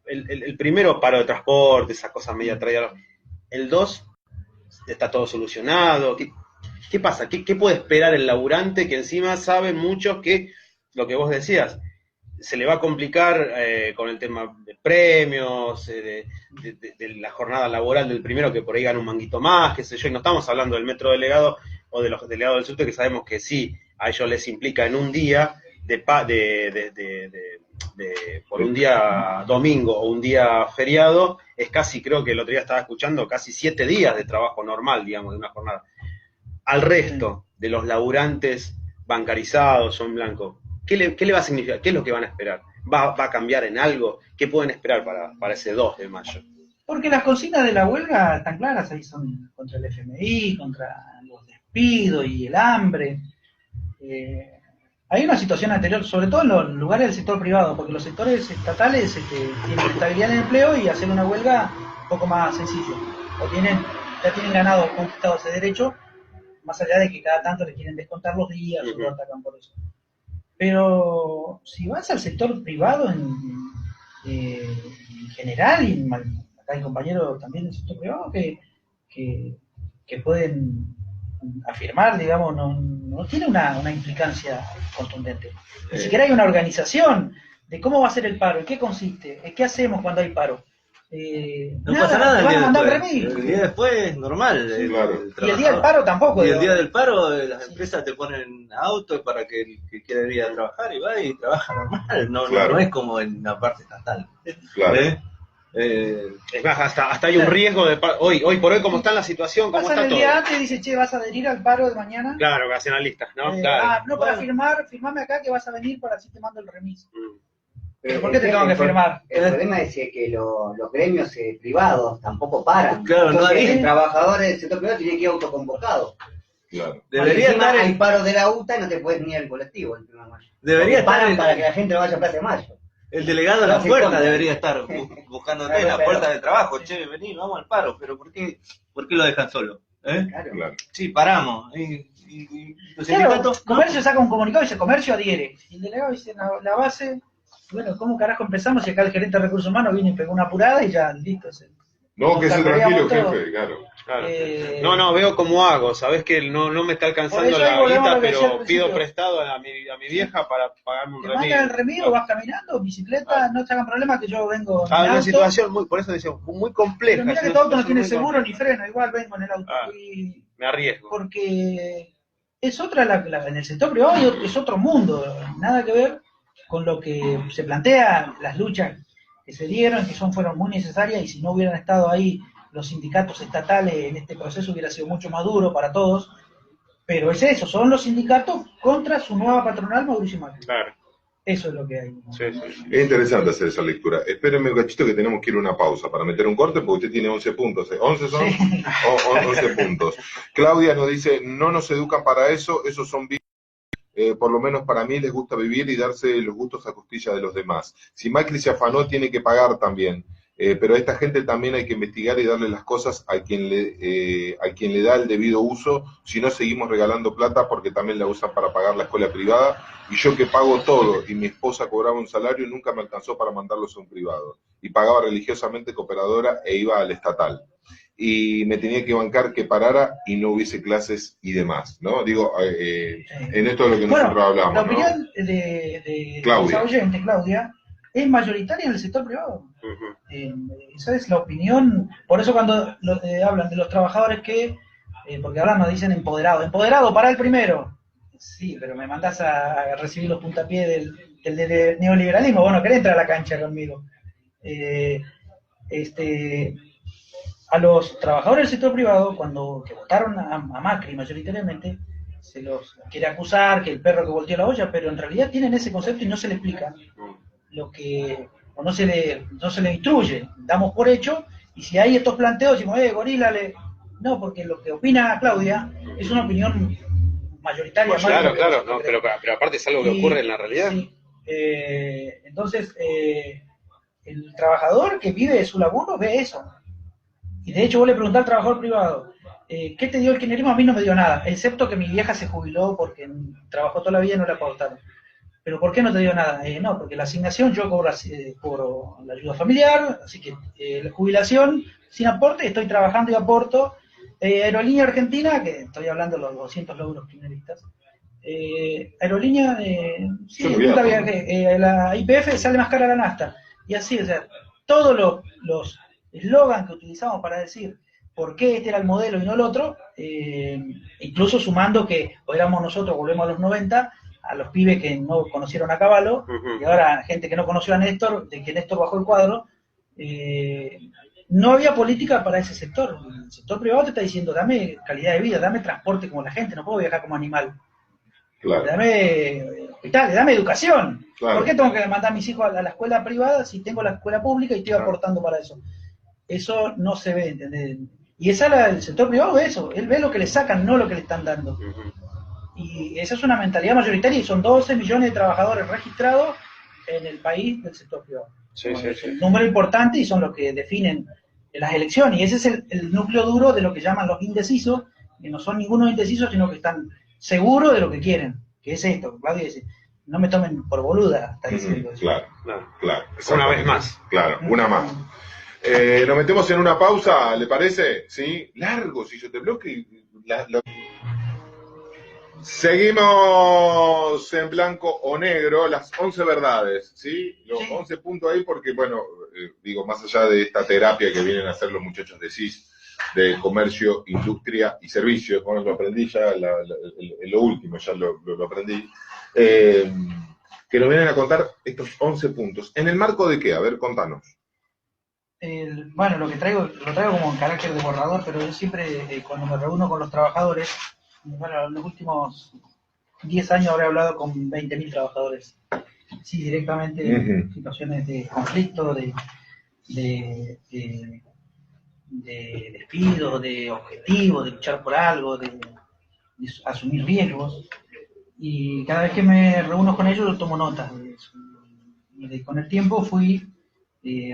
el primero paro de transporte, esas cosas media traídas. El 2 está todo solucionado. ¿Qué pasa? ¿Qué puede esperar el laburante que encima saben muchos que, lo que vos decías, se le va a complicar con el tema de premios, de la jornada laboral del primero que por ahí gana un manguito más, qué sé yo, y no estamos hablando del metro delegado o de los delegados del SUTE, que sabemos que sí, a ellos les implica en un día, por un día domingo o un día feriado, es casi, creo que el otro día estaba escuchando, casi 7 días de trabajo normal, digamos, de una jornada. Al resto de los laburantes bancarizados o en blanco, ¿qué le va a significar? ¿Qué es lo que van a esperar? ¿Va a cambiar en algo? ¿Qué pueden esperar para ese 2 de mayo? Porque las consignas de la huelga están claras, ahí son contra el FMI, contra los despidos y el hambre. Hay una situación anterior, sobre todo en los lugares del sector privado, porque los sectores estatales tienen estabilidad en el empleo y hacer una huelga un poco más sencillo. ya tienen ganado, conquistado ese derecho, más allá de que cada tanto le quieren descontar los días o lo atacan por eso. Pero si vas al sector privado en general, y acá hay compañeros también del sector privado que pueden afirmar, digamos, no tiene una implicancia contundente. Ni siquiera hay una organización de cómo va a ser el paro, en qué consiste, en qué hacemos cuando hay paro. No pasa nada te van a mandar el remis. día después es normal. Claro. Y el día del paro tampoco. Y el día del paro las empresas te ponen autos para que el que quiera ir a trabajar y va y trabaja normal. No es como en la parte estatal. Claro. Es más, hasta hay un riesgo de hoy por hoy, como está la situación, cómo Pasan está el todo. día antes y dice, che, vas a adherir al paro de mañana. Claro, nacionalistas, ¿no? Claro. No, para firmame acá que vas a venir para así te mando el remis. Pero ¿Por qué te tengo que firmar? El problema es que los gremios privados tampoco paran. Claro, entonces, no hay- el trabajador del sector privado tiene que ir autoconvocado. Claro. Debería Encima estar hay paro de la UTA y no te puedes ni ir al colectivo el 1 de mayo. Debería Porque paran estar para que la gente no vaya a Plaza de Mayo. el delegado de la No, puerta sí, debería estar buscándote en Claro, la puerta pero- de trabajo. Che, vení, vamos al paro. Pero ¿por qué lo dejan solo? Claro. Claro. Sí, paramos. Y los Claro, sindicatos. comercio saca un comunicado y dice, comercio adhiere. Y el delegado dice, la base, bueno, ¿cómo carajo empezamos? Y acá el gerente de recursos humanos viene y pegó una apurada y ya, listo. No, que se tranquilo, todo. jefe, claro. Claro. Eh, No, veo cómo hago. Sabés que no me está Por alcanzando eso ahí la volvemos a guita, lo que decía al pero principio. pido prestado a mi vieja para pagarme un Te remis. mandan el remis o vas caminando, bicicleta, no te hagan problema que yo vengo en mi Una auto. situación por eso decía, muy compleja. Pero mira es que una tu auto no situación tiene muy seguro ni compleja. freno, igual vengo en el auto. Ah. Y Me arriesgo. porque es otra, en el sector privado es otro mundo, nada que ver con lo que se plantea, las luchas que se dieron, que fueron muy necesarias, y si no hubieran estado ahí los sindicatos estatales en este proceso hubiera sido mucho más duro para todos, pero es eso, son los sindicatos contra su nueva patronal Mauricio Macri. Claro. Eso es lo que hay. Sí. Es interesante hacer esa lectura. Espérenme un cachito que tenemos que ir a una pausa para meter un corte porque usted tiene 11 puntos. ¿11 son? Sí. 11 puntos. Claudia nos dice, no nos educan para eso, esos son por lo menos para mí les gusta vivir y darse los gustos a costilla de los demás. Si Macri se afanó, tiene que pagar también. Pero a esta gente también hay que investigar y darle las cosas a quien le da el debido uso, si no seguimos regalando plata porque también la usan para pagar la escuela privada, y yo que pago todo y mi esposa cobraba un salario nunca me alcanzó para mandarlos a un privado, y pagaba religiosamente cooperadora e iba al estatal, y me tenía que bancar que parara y no hubiese clases y demás, ¿no? Digo, en esto de lo que nosotros hablamos, la ¿no? opinión de Claudia. los oyentes, Claudia, es mayoritaria en el sector privado. Ujú. Esa es la opinión. Por eso cuando hablan de los trabajadores que, porque ahora nos dicen empoderado para el primero. Sí, pero me mandás a recibir los puntapiés del neoliberalismo. Bueno, querés entrar a la cancha conmigo. A los trabajadores del sector privado, que votaron a Macri mayoritariamente, se los quiere acusar que el perro que volteó la olla, pero en realidad tienen ese concepto y no se le explica o no se le instruye, damos por hecho, y si hay estos planteos, decimos, gorila, no, porque lo que opina Claudia es una opinión mayoritaria. Pues claro, no, pero aparte es algo que ocurre en la realidad. Sí. Entonces, el trabajador que vive de su laburo ve eso. Y de hecho vos le preguntás al trabajador privado, ¿qué te dio el kirchnerismo? A mí no me dio nada, excepto que mi vieja se jubiló porque trabajó toda la vida y no le aportaron. ¿Pero por qué no te dio nada? No, porque la asignación yo cobro la ayuda familiar, así que la jubilación sin aporte, estoy trabajando y aporto. Aerolínea Argentina, que estoy hablando de los 200 logros kirchneristas. Aerolínea, sí, nunca viajé. La IPF sale más cara la nafta. Y así, o sea, todos los eslogans que utilizamos para decir por qué este era el modelo y no el otro, incluso sumando que o éramos nosotros, volvemos a los 90, a los pibes que no conocieron a Caballo, y ahora gente que no conoció a Néstor, de que Néstor bajó el cuadro, no había política para ese sector. El sector privado te está diciendo, dame calidad de vida, dame transporte como la gente, no puedo viajar como animal. Claro. Dame hospitales, dame educación. Claro. ¿Por qué tengo que mandar a mis hijos a la escuela privada si tengo la escuela pública y estoy aportando para eso? Eso no se ve, ¿entendés? Y el sector privado ve eso, él ve lo que le sacan, no lo que le están dando. Y esa es una mentalidad mayoritaria y son 12 millones de trabajadores registrados en el país del sector privado. Sí. Es un número importante y son los que definen las elecciones, y ese es el núcleo duro de lo que llaman los indecisos, que no son ninguno indecisos, sino que están seguros de lo que quieren, que es esto. Claudio dice, no me tomen por boluda, está diciendo. Claro. Una vez más. Claro, una más. Nos metemos en una pausa, ¿le parece? ¿Sí? Largo, si yo te bloque. Seguimos en blanco o negro, las 11 verdades, ¿sí? Los 11 puntos ahí porque, bueno, digo, más allá de esta terapia que vienen a hacer los muchachos de CIS, de comercio, industria y servicios, bueno, lo aprendí ya, lo último ya lo aprendí, que nos vienen a contar estos 11 puntos. ¿En el marco de qué? A ver, contanos. Bueno, lo traigo como en carácter de borrador, pero yo siempre, cuando me reúno con los trabajadores, bueno, en los últimos 10 años habré hablado con 20.000 trabajadores, sí, directamente en situaciones de conflicto, de despido, de objetivo, de luchar por algo, de asumir riesgos. Y cada vez que me reúno con ellos, yo tomo notas de eso. Y con el tiempo fui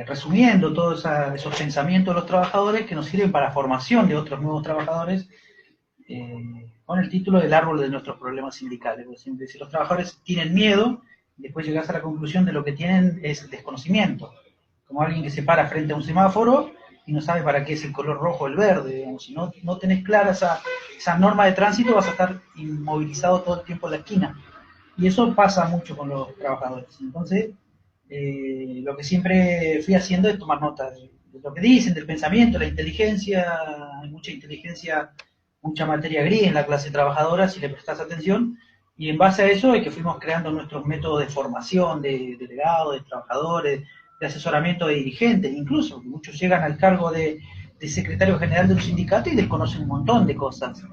resumiendo todos esos pensamientos de los trabajadores que nos sirven para formación de otros nuevos trabajadores, con el título del árbol de nuestros problemas sindicales. Porque si los trabajadores tienen miedo, después llegas a la conclusión de lo que tienen es desconocimiento. Como alguien que se para frente a un semáforo y no sabe para qué es el color rojo o el verde. Digamos. Si no tenés clara esa norma de tránsito, vas a estar inmovilizado todo el tiempo en la esquina. Y eso pasa mucho con los trabajadores. Entonces, lo que siempre fui haciendo es tomar nota de lo que dicen, del pensamiento, la inteligencia. Hay mucha inteligencia, mucha materia gris en la clase trabajadora, si le prestás atención. Y en base a eso es que fuimos creando nuestros métodos de formación, de delegados, de trabajadores, de asesoramiento de dirigentes, incluso. Muchos llegan al cargo de secretario general de un sindicato y desconocen un montón de cosas,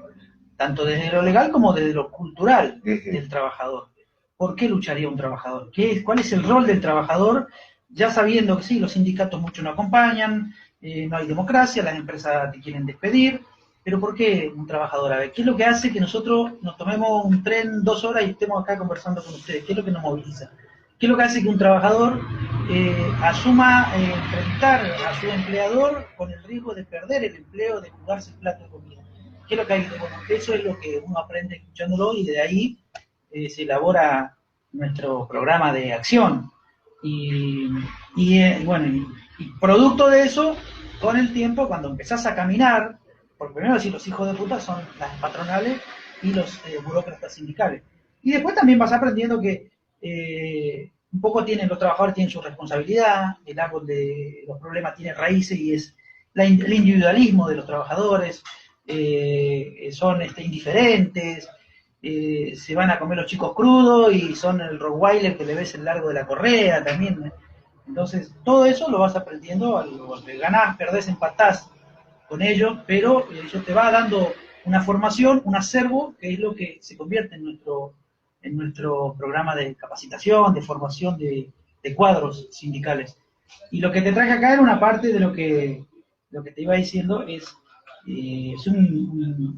tanto desde lo legal como desde lo cultural del trabajador. ¿Por qué lucharía un trabajador? ¿Cuál es el rol del trabajador? Ya sabiendo que sí, los sindicatos mucho no acompañan, no hay democracia, las empresas te quieren despedir, pero ¿por qué un trabajador? A ver, ¿qué es lo que hace que nosotros nos tomemos un tren 2 horas y estemos acá conversando con ustedes? ¿Qué es lo que nos moviliza? ¿Qué es lo que hace que un trabajador asuma enfrentar a su empleador con el riesgo de perder el empleo, de jugarse el plato de comida? ¿Qué es lo que hay? Bueno, eso es lo que uno aprende escuchándolo y de ahí se elabora nuestro programa de acción. Y producto de eso, con el tiempo, cuando empezás a caminar, porque primero decir, los hijos de puta son las patronales y los burócratas sindicales. Y después también vas aprendiendo que un poco los trabajadores tienen su responsabilidad, el árbol de los problemas tiene raíces y es el individualismo de los trabajadores, son indiferentes, se van a comer los chicos crudos y son el Rottweiler que le ves el largo de la correa también. Entonces, todo eso lo vas aprendiendo, ganás, perdés, empatás con ellos, pero eso te va dando una formación, un acervo, que es lo que se convierte en nuestro programa de capacitación, de formación de cuadros sindicales. Y lo que te traje acá era una parte de lo que te iba diciendo, es un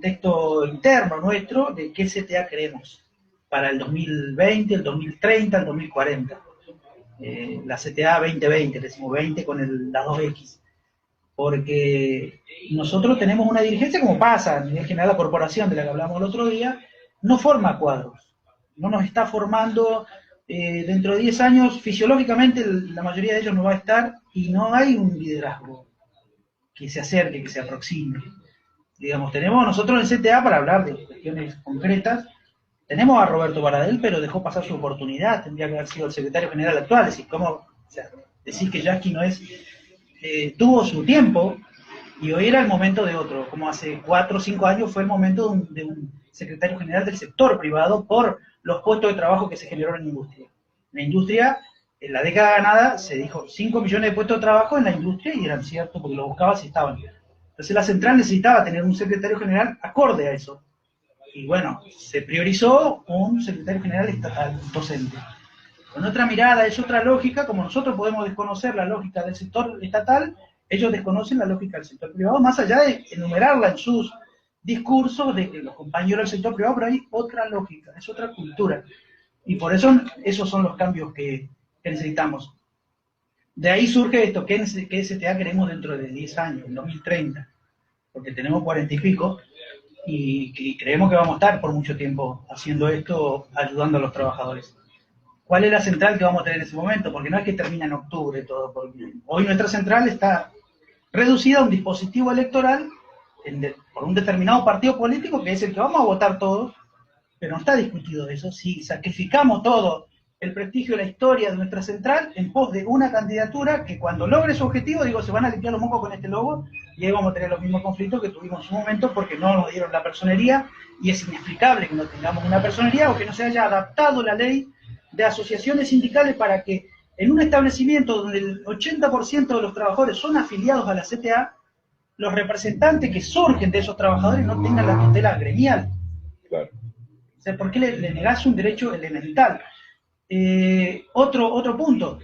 texto interno nuestro de qué CTA queremos para el 2020, el 2030, el 2040. La CTA 2020, le decimos 20 con las 2X. Porque nosotros tenemos una dirigencia, como pasa a nivel general la corporación de la que hablamos el otro día, no forma cuadros, no nos está formando. Dentro de 10 años, fisiológicamente, la mayoría de ellos no va a estar y no hay un liderazgo que se acerque, que se aproxime. Digamos, tenemos nosotros en CTA, para hablar de cuestiones concretas, tenemos a Roberto Baradel, pero dejó pasar su oportunidad, tendría que haber sido el secretario general actual. Es decir, decir que Yasky no es... tuvo su tiempo y hoy era el momento de otro, como hace 4 o 5 años fue el momento de un secretario general del sector privado por los puestos de trabajo que se generaron en la industria. En la industria, en la década ganada, se dijo 5 millones de puestos de trabajo en la industria y eran ciertos porque lo buscabas y estaban. Entonces la central necesitaba tener un secretario general acorde a eso. Y bueno, se priorizó un secretario general estatal, docente. Con otra mirada, es otra lógica, como nosotros podemos desconocer la lógica del sector estatal, ellos desconocen la lógica del sector privado, más allá de enumerarla en sus discursos de que los compañeros del sector privado, pero hay otra lógica, es otra cultura. Y por eso esos son los cambios que necesitamos. De ahí surge esto, ¿qué STA queremos dentro de 10 años, en 2030? Porque tenemos 40 y pico, y creemos que vamos a estar por mucho tiempo haciendo esto, ayudando a los trabajadores. ¿Cuál es la central que vamos a tener en ese momento? Porque no es que termina en octubre todo, porque hoy nuestra central está reducida a un dispositivo electoral por un determinado partido político que es el que vamos a votar todos, pero no está discutido eso. Si sacrificamos todo el prestigio de la historia de nuestra central en pos de una candidatura que cuando logre su objetivo, digo, se van a limpiar los mocos con este logo y ahí vamos a tener los mismos conflictos que tuvimos en su momento porque no nos dieron la personería y es inexplicable que no tengamos una personería o que no se haya adaptado la ley de asociaciones sindicales para que en un establecimiento donde el 80% de los trabajadores son afiliados a la CTA, los representantes que surgen de esos trabajadores no tengan la tutela gremial. Claro. O sea, ¿por qué le negás un derecho elemental? Otro punto,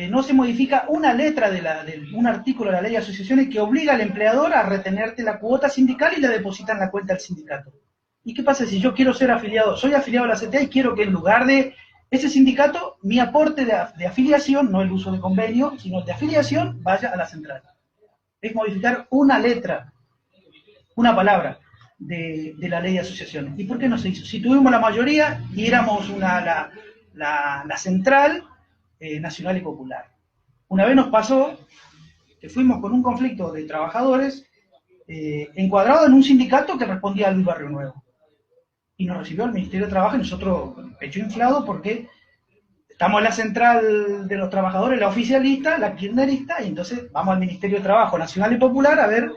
no se modifica una letra de un artículo de la ley de asociaciones que obliga al empleador a retenerte la cuota sindical y la deposita en la cuenta del sindicato. ¿Y qué pasa si yo quiero ser afiliado, soy afiliado a la CTA y quiero que en lugar de ese sindicato, mi aporte de afiliación, no el uso de convenio, sino de afiliación, vaya a la central? Es modificar una letra, una palabra de la ley de asociaciones. ¿Y por qué no se hizo? Si tuvimos la mayoría y éramos la central nacional y popular. Una vez nos pasó que fuimos con un conflicto de trabajadores encuadrado en un sindicato que respondía a Luis Barrio Nuevo. Y nos recibió el Ministerio de Trabajo y nosotros, pecho inflado, porque estamos en la central de los trabajadores, la oficialista, la kirchnerista, y entonces vamos al Ministerio de Trabajo Nacional y Popular a ver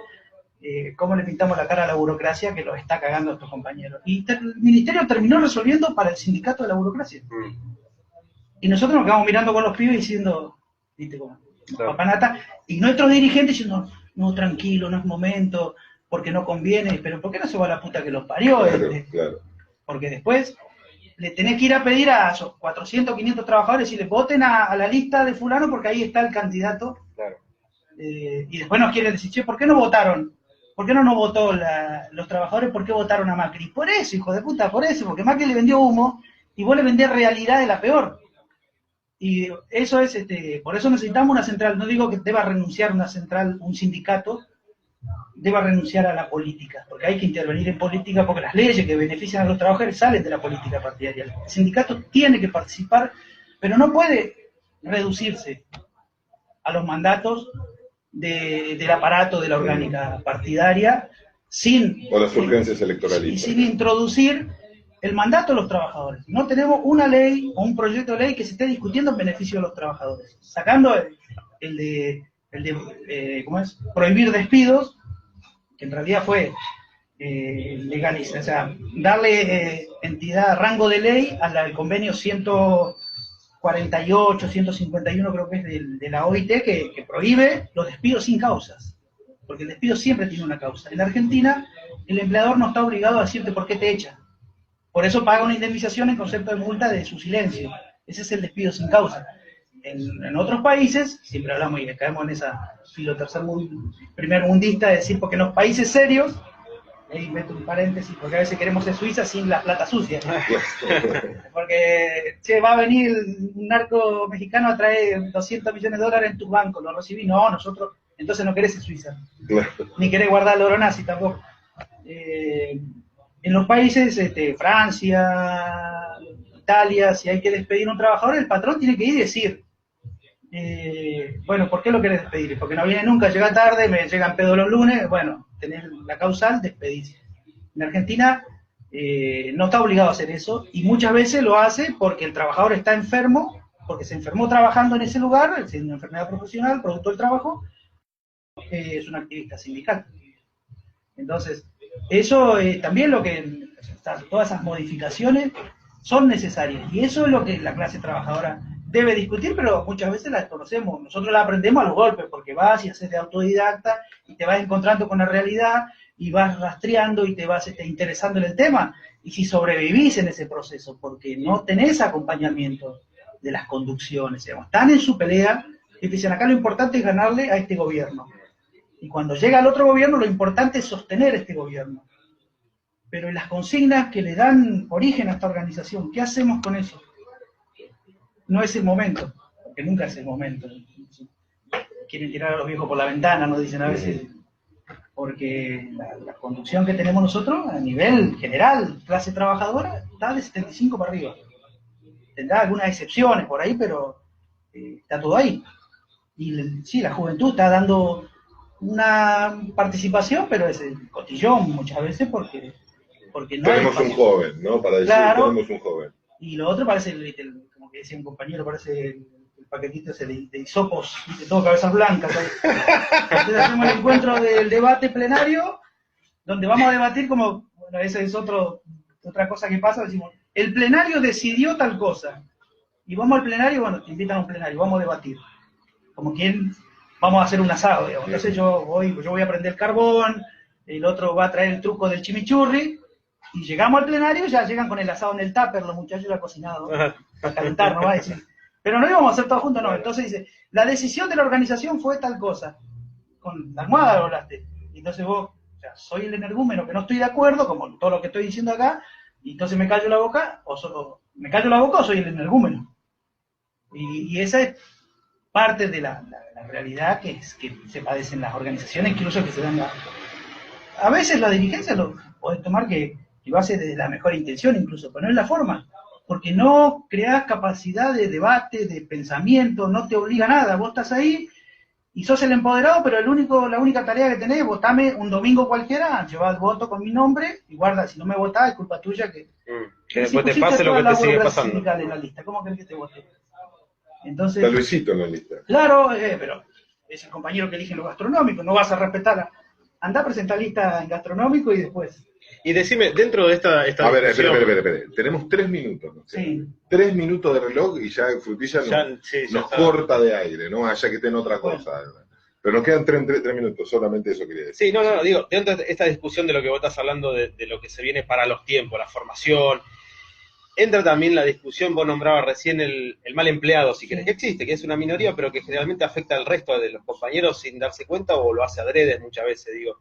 cómo le pintamos la cara a la burocracia que los está cagando a estos compañeros. Y el Ministerio terminó resolviendo para el sindicato de la burocracia. Y nosotros nos quedamos mirando con los pibes diciendo, viste, como papanata, y nuestros dirigentes diciendo, no, tranquilo, no es momento, porque no conviene, pero ¿por qué no se va a la puta que los parió? Claro, claro. Porque después le tenés que ir a pedir a esos 400, 500 trabajadores y le voten a la lista de fulano porque ahí está el candidato. Claro. Y después nos quieren decir, che, ¿por qué no votaron? ¿Por qué no nos votó los trabajadores? ¿Por qué votaron a Macri? Por eso, hijo de puta, por eso, porque Macri le vendió humo y vos le vendés realidad de la peor. Y eso es, por eso necesitamos una central. No digo que deba renunciar una central, un sindicato, deba renunciar a la política, porque hay que intervenir en política, porque las leyes que benefician a los trabajadores salen de la política partidaria. El sindicato tiene que participar, pero no puede reducirse a los mandatos del aparato de la orgánica partidaria o las urgencias electoralistas. Y sin introducir el mandato de los trabajadores. No tenemos una ley o un proyecto de ley que se esté discutiendo en beneficio de los trabajadores. Sacando el de ¿cómo es? Prohibir despidos, que en realidad fue legalizar, o sea, darle entidad, rango de ley al convenio 148, 151 creo que es de la OIT, que prohíbe los despidos sin causas, porque el despido siempre tiene una causa. En Argentina, el empleador no está obligado a decirte por qué te echa. Por eso paga una indemnización en concepto de multa de su silencio. Ese es el despido sin causa. En otros países, siempre hablamos y caemos en esa filo primer mundista de decir, porque en los países serios, ahí meto un paréntesis, porque a veces queremos ser Suiza sin la plata sucia. Porque, che, va a venir un narco mexicano a traer 200 millones de dólares en tu banco, lo recibí, no, nosotros, entonces no querés ser Suiza. Ni querés guardar el oro nazi tampoco. En los países, Francia, Italia, si hay que despedir a un trabajador, el patrón tiene que ir y decir, bueno, ¿por qué lo querés despedir? Porque no viene nunca, llega tarde, me llegan pedo los lunes, bueno, tenés la causal, despedís. En Argentina no está obligado a hacer eso, y muchas veces lo hace porque el trabajador está enfermo, porque se enfermó trabajando en ese lugar, es una enfermedad profesional, producto del trabajo, es un activista sindical. Entonces, eso también lo que, todas esas modificaciones son necesarias, y eso es lo que la clase trabajadora debe discutir, pero muchas veces la desconocemos. Nosotros la aprendemos a los golpes, porque vas y haces de autodidacta, y te vas encontrando con la realidad, y vas rastreando, y te vas interesando en el tema, y si sobrevivís en ese proceso, porque no tenés acompañamiento de las conducciones, digamos, están en su pelea, y dicen, acá lo importante es ganarle a este gobierno. Y cuando llega el otro gobierno, lo importante es sostener este gobierno. Pero las consignas que le dan origen a esta organización, ¿qué hacemos con eso? No es el momento, porque nunca es el momento. quieren tirar a los viejos por la ventana, nos dicen a veces, porque la conducción que tenemos nosotros a nivel general, clase trabajadora, está de 75 para arriba. Tendrá algunas excepciones por ahí, pero está todo ahí. Y sí, la juventud está dando una participación, pero es el cotillón muchas veces porque no tenemos un joven, ¿no? Para decir, claro, tenemos un joven. Y lo otro parece, como que decía un compañero, parece el paquetito ese de hisopos, de todo cabezas blancas. Entonces hacemos el encuentro del debate plenario, donde vamos a debatir como, bueno, esa es otra cosa que pasa, decimos, el plenario decidió tal cosa, y vamos al plenario, bueno, te invitan a un plenario, vamos a debatir, como quien vamos a hacer un asado, digamos. Entonces yo voy a prender carbón, el otro va a traer el truco del chimichurri, y llegamos al plenario, ya llegan con el asado en el tupper, los muchachos ya cocinados, para calentar, no va a decir. Pero no íbamos a hacer todo juntos, no. Entonces dice, la decisión de la organización fue tal cosa. Con la almohada lo hablaste. Y entonces vos, o sea, soy el energúmeno que no estoy de acuerdo, como todo lo que estoy diciendo acá, y entonces me callo la boca, o soy el energúmeno. Y esa es parte de la realidad que se padece en las organizaciones, incluso que se dan a veces la dirigencia lo podés tomar que lo hace desde la mejor intención incluso, pero no es la forma, porque no creás capacidad de debate, de pensamiento, no te obliga a nada, vos estás ahí y sos el empoderado, pero la única tarea que tenés es votame un domingo cualquiera, llevá el voto con mi nombre y guarda, si no me votás es culpa tuya que después te pase lo que te sigue pasando. En la lista. ¿Cómo querés que te vote? Entonces, Está Luisito en la lista. Claro, pero es el compañero que elige en lo gastronómico, no vas a respetar andá a presentar lista en gastronómico y después. Y decime, dentro de esta a ver, espera. Tenemos 3 minutos, ¿no? Sí. 3 minutos de reloj y ya Frutilla nos corta de aire, ¿no? Allá que esté en otra cosa. Pero nos quedan 3 minutos, solamente eso quería decir. Sí, no, digo, dentro de esta discusión de lo que vos estás hablando, de lo que se viene para los tiempos, la formación, entra también la discusión, vos nombrabas recién el mal empleado, si querés, que existe, que es una minoría, pero que generalmente afecta al resto de los compañeros sin darse cuenta o lo hace adrede muchas veces, digo.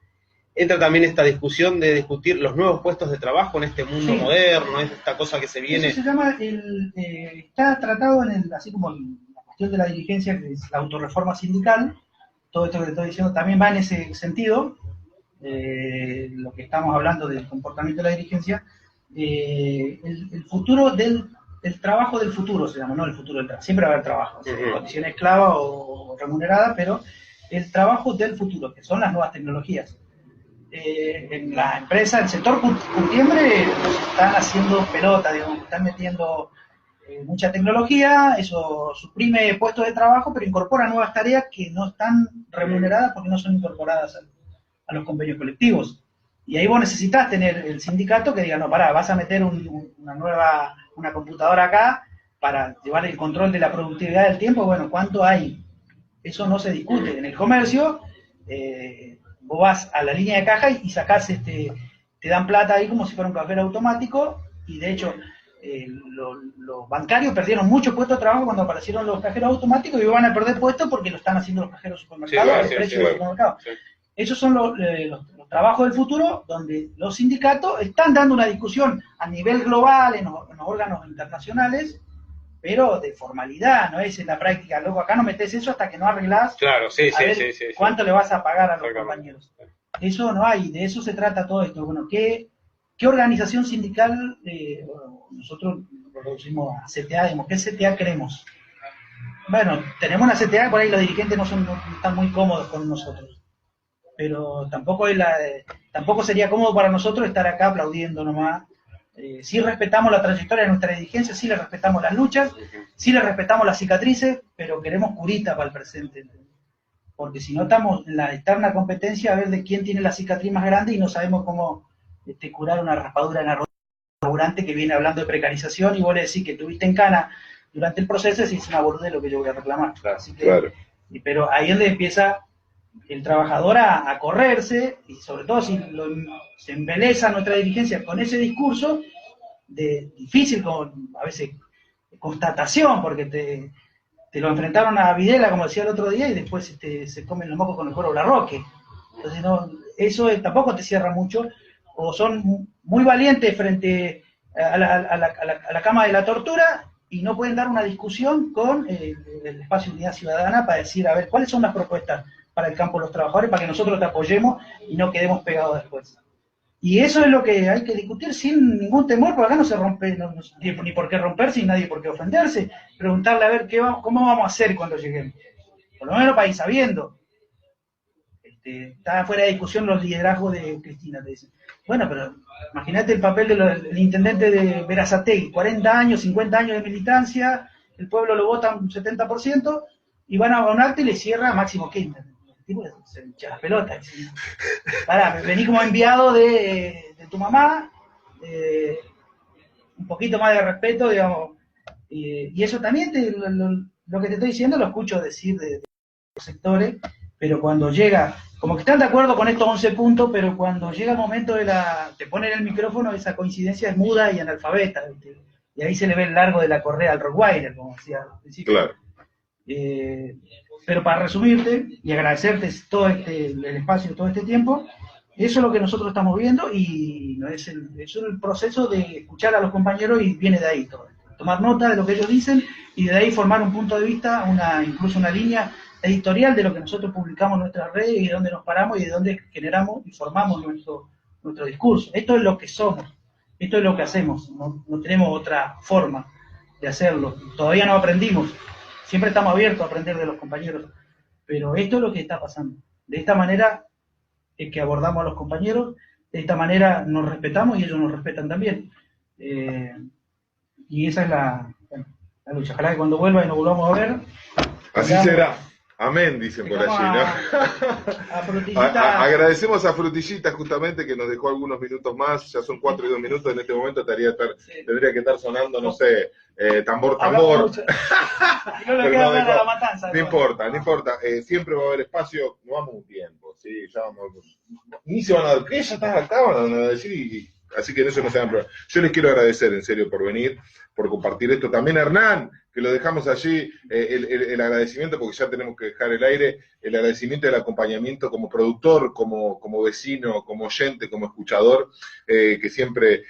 Entra también esta discusión de discutir los nuevos puestos de trabajo en este mundo moderno, esta cosa que se viene. Eso se llama, está tratado así como la cuestión de la dirigencia, que es la autorreforma sindical, todo esto que te estoy diciendo también va en ese sentido, lo que estamos hablando del comportamiento de la dirigencia, el futuro del trabajo del futuro se llama, no el futuro del trabajo, siempre va a haber trabajo, en condición esclava o remunerada, pero el trabajo del futuro, que son las nuevas tecnologías. En la empresa, el sector curtiembre, nos están haciendo pelota, digamos, están metiendo mucha tecnología, eso suprime puestos de trabajo, pero incorpora nuevas tareas que no están remuneradas porque no son incorporadas a los convenios colectivos. Y ahí vos necesitas tener el sindicato que diga, no, pará, vas a meter una computadora acá para llevar el control de la productividad del tiempo, bueno, ¿cuánto hay? Eso no se discute. En el comercio, vos vas a la línea de caja y sacás, te dan plata ahí como si fuera un cajero automático, y de hecho, los bancarios perdieron muchos puestos de trabajo cuando aparecieron los cajeros automáticos y van a perder puestos porque lo están haciendo los cajeros supermercados, el precio de los supermercados. Sí. Esos son los trabajos del futuro, donde los sindicatos están dando una discusión a nivel global, en los órganos internacionales, pero de formalidad, no es en la práctica, loco, acá no metes eso hasta que no arreglás. Claro, sí. ¿Cuánto le vas a pagar a los compañeros? Eso no hay, de eso se trata todo esto. Bueno, ¿qué organización sindical, nosotros lo reducimos a CTA, digamos, ¿qué CTA queremos? Bueno, tenemos una CTA, por ahí los dirigentes no están muy cómodos con nosotros, pero tampoco sería cómodo para nosotros estar acá aplaudiendo nomás. Sí respetamos la trayectoria de nuestra dirigencia, sí le respetamos las luchas, sí le respetamos las cicatrices, pero queremos curita para el presente. Porque si no estamos en la eterna competencia a ver de quién tiene la cicatriz más grande y no sabemos cómo curar una raspadura en la laburante que viene hablando de precarización y vos le decís que tuviste en cana durante el proceso y es una boludez lo que yo voy a reclamar. Así que, claro. Pero ahí es donde empieza el trabajador a correrse, y sobre todo si se embeleza nuestra dirigencia con ese discurso de difícil, a veces constatación, porque te lo enfrentaron a Videla, como decía el otro día, y después se comen los mocos con el cuero Larroque. Entonces eso tampoco te cierra mucho, o son muy valientes frente a la cama de la tortura, y no pueden dar una discusión con el espacio de Unidad Ciudadana para decir, a ver, ¿cuáles son las propuestas para el campo de los trabajadores, para que nosotros te apoyemos y no quedemos pegados después? Y eso es lo que hay que discutir sin ningún temor, porque acá no se rompe, no tiene ni por qué romperse, ni nadie por qué ofenderse. Preguntarle a ver cómo vamos a hacer cuando lleguemos. Por lo menos para ir sabiendo. Está fuera de discusión los liderazgos de Cristina, te dicen. Bueno, pero imagínate el papel del intendente de Berazategui, 40 años, 50 años de militancia, el pueblo lo vota un 70%, y van a un acto y le cierra a Máximo Kirchner. El tipo se echa las pelotas. Pará, vení como enviado de tu mamá, un poquito más de respeto, digamos. Y eso también, lo que te estoy diciendo, lo escucho decir de los sectores, pero cuando llega, como que están de acuerdo con estos 11 puntos, pero cuando llega el momento te ponen el micrófono, esa coincidencia es muda y analfabeta, ¿viste? Y ahí se le ve el largo de la correa al Rottweiler, como decía al principio. Claro. Pero para resumirte y agradecerte todo el espacio de todo este tiempo, eso es lo que nosotros estamos viendo y es el proceso de escuchar a los compañeros y viene de ahí todo. Tomar nota de lo que ellos dicen y de ahí formar un punto de vista, incluso una línea editorial de lo que nosotros publicamos en nuestras redes y de dónde nos paramos y de dónde generamos y formamos nuestro discurso. Esto es lo que somos, esto es lo que hacemos, no tenemos otra forma de hacerlo. Todavía no aprendimos. Siempre estamos abiertos a aprender de los compañeros, pero esto es lo que está pasando. De esta manera es que abordamos a los compañeros, de esta manera nos respetamos y ellos nos respetan también. Y esa es la lucha. Ojalá que cuando vuelva y nos volvamos a ver... Así será. Amén, dicen por allí, ¿no? Agradecemos a Frutillita justamente que nos dejó algunos minutos más, ya son 4 y 2 minutos, en este momento tendría que estar sonando, no sé, tambor. No la matanza. No importa, siempre va a haber espacio, no vamos un tiempo, ¿sí? Ya vamos, ni se van a dar, ¿qué? Ya estás acá, van a decir, así que en eso no se dan problemas. Yo les quiero agradecer en serio por venir, por compartir esto. También a Hernán, que lo dejamos allí, el agradecimiento, porque ya tenemos que dejar el aire, el agradecimiento del acompañamiento como productor, como vecino, como oyente, como escuchador, que siempre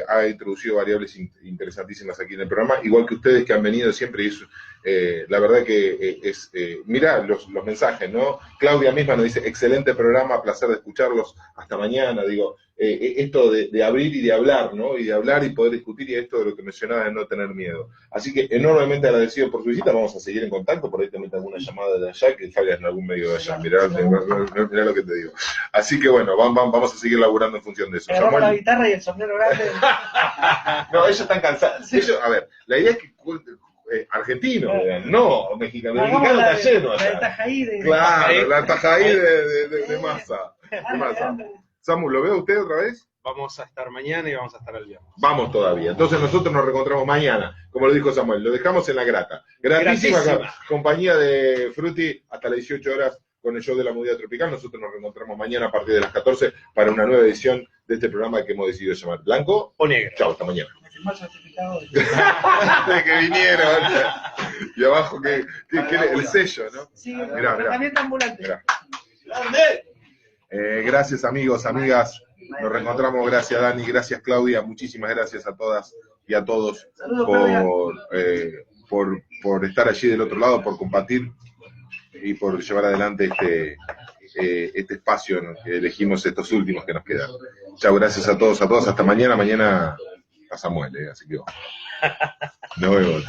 ha introducido variables interesantísimas aquí en el programa, igual que ustedes que han venido siempre, y la verdad que mirá los mensajes, ¿no? Claudia misma nos dice, excelente programa, placer de escucharlos, hasta mañana, digo, esto de abrir y de hablar, ¿no? Y de hablar y poder discutir, y esto de lo que mencionaba de no tener miedo. Así que enormemente agradecido por su visita, vamos a seguir en contacto, por ahí también alguna llamada de allá, que fallas en algún medio de allá, mirá lo que te digo. Así que bueno, vamos a seguir laburando en función de eso. Samuel... la guitarra y el sombrero grande. No, ellos están cansados. Sí. A ver, la idea es que argentino, no mexicano. El mexicano está lleno allá. La tajaí Claro, la tajaí de masa. Samu, ¿lo veo usted otra vez? Vamos a estar mañana y vamos a estar el viernes. Vamos todavía. Entonces nosotros nos reencontramos mañana, como lo dijo Samuel. Lo dejamos en la grata. Gratísima compañía de Fruti hasta las 18 horas con el show de la movida tropical. Nosotros nos reencontramos mañana a partir de las 14 para una nueva edición de este programa que hemos decidido llamar Blanco o Negro. Chao, hasta mañana. De que vinieron. Y abajo el sello, ¿no? Sí, tratamiento ambulante. Gracias amigos, amigas. Nos reencontramos, gracias Dani, gracias Claudia, muchísimas gracias a todas y a todos por estar allí del otro lado, por compartir y por llevar adelante este espacio que elegimos estos últimos que nos quedan. Chao, gracias a todos, hasta mañana a Samuel, así que nos vemos.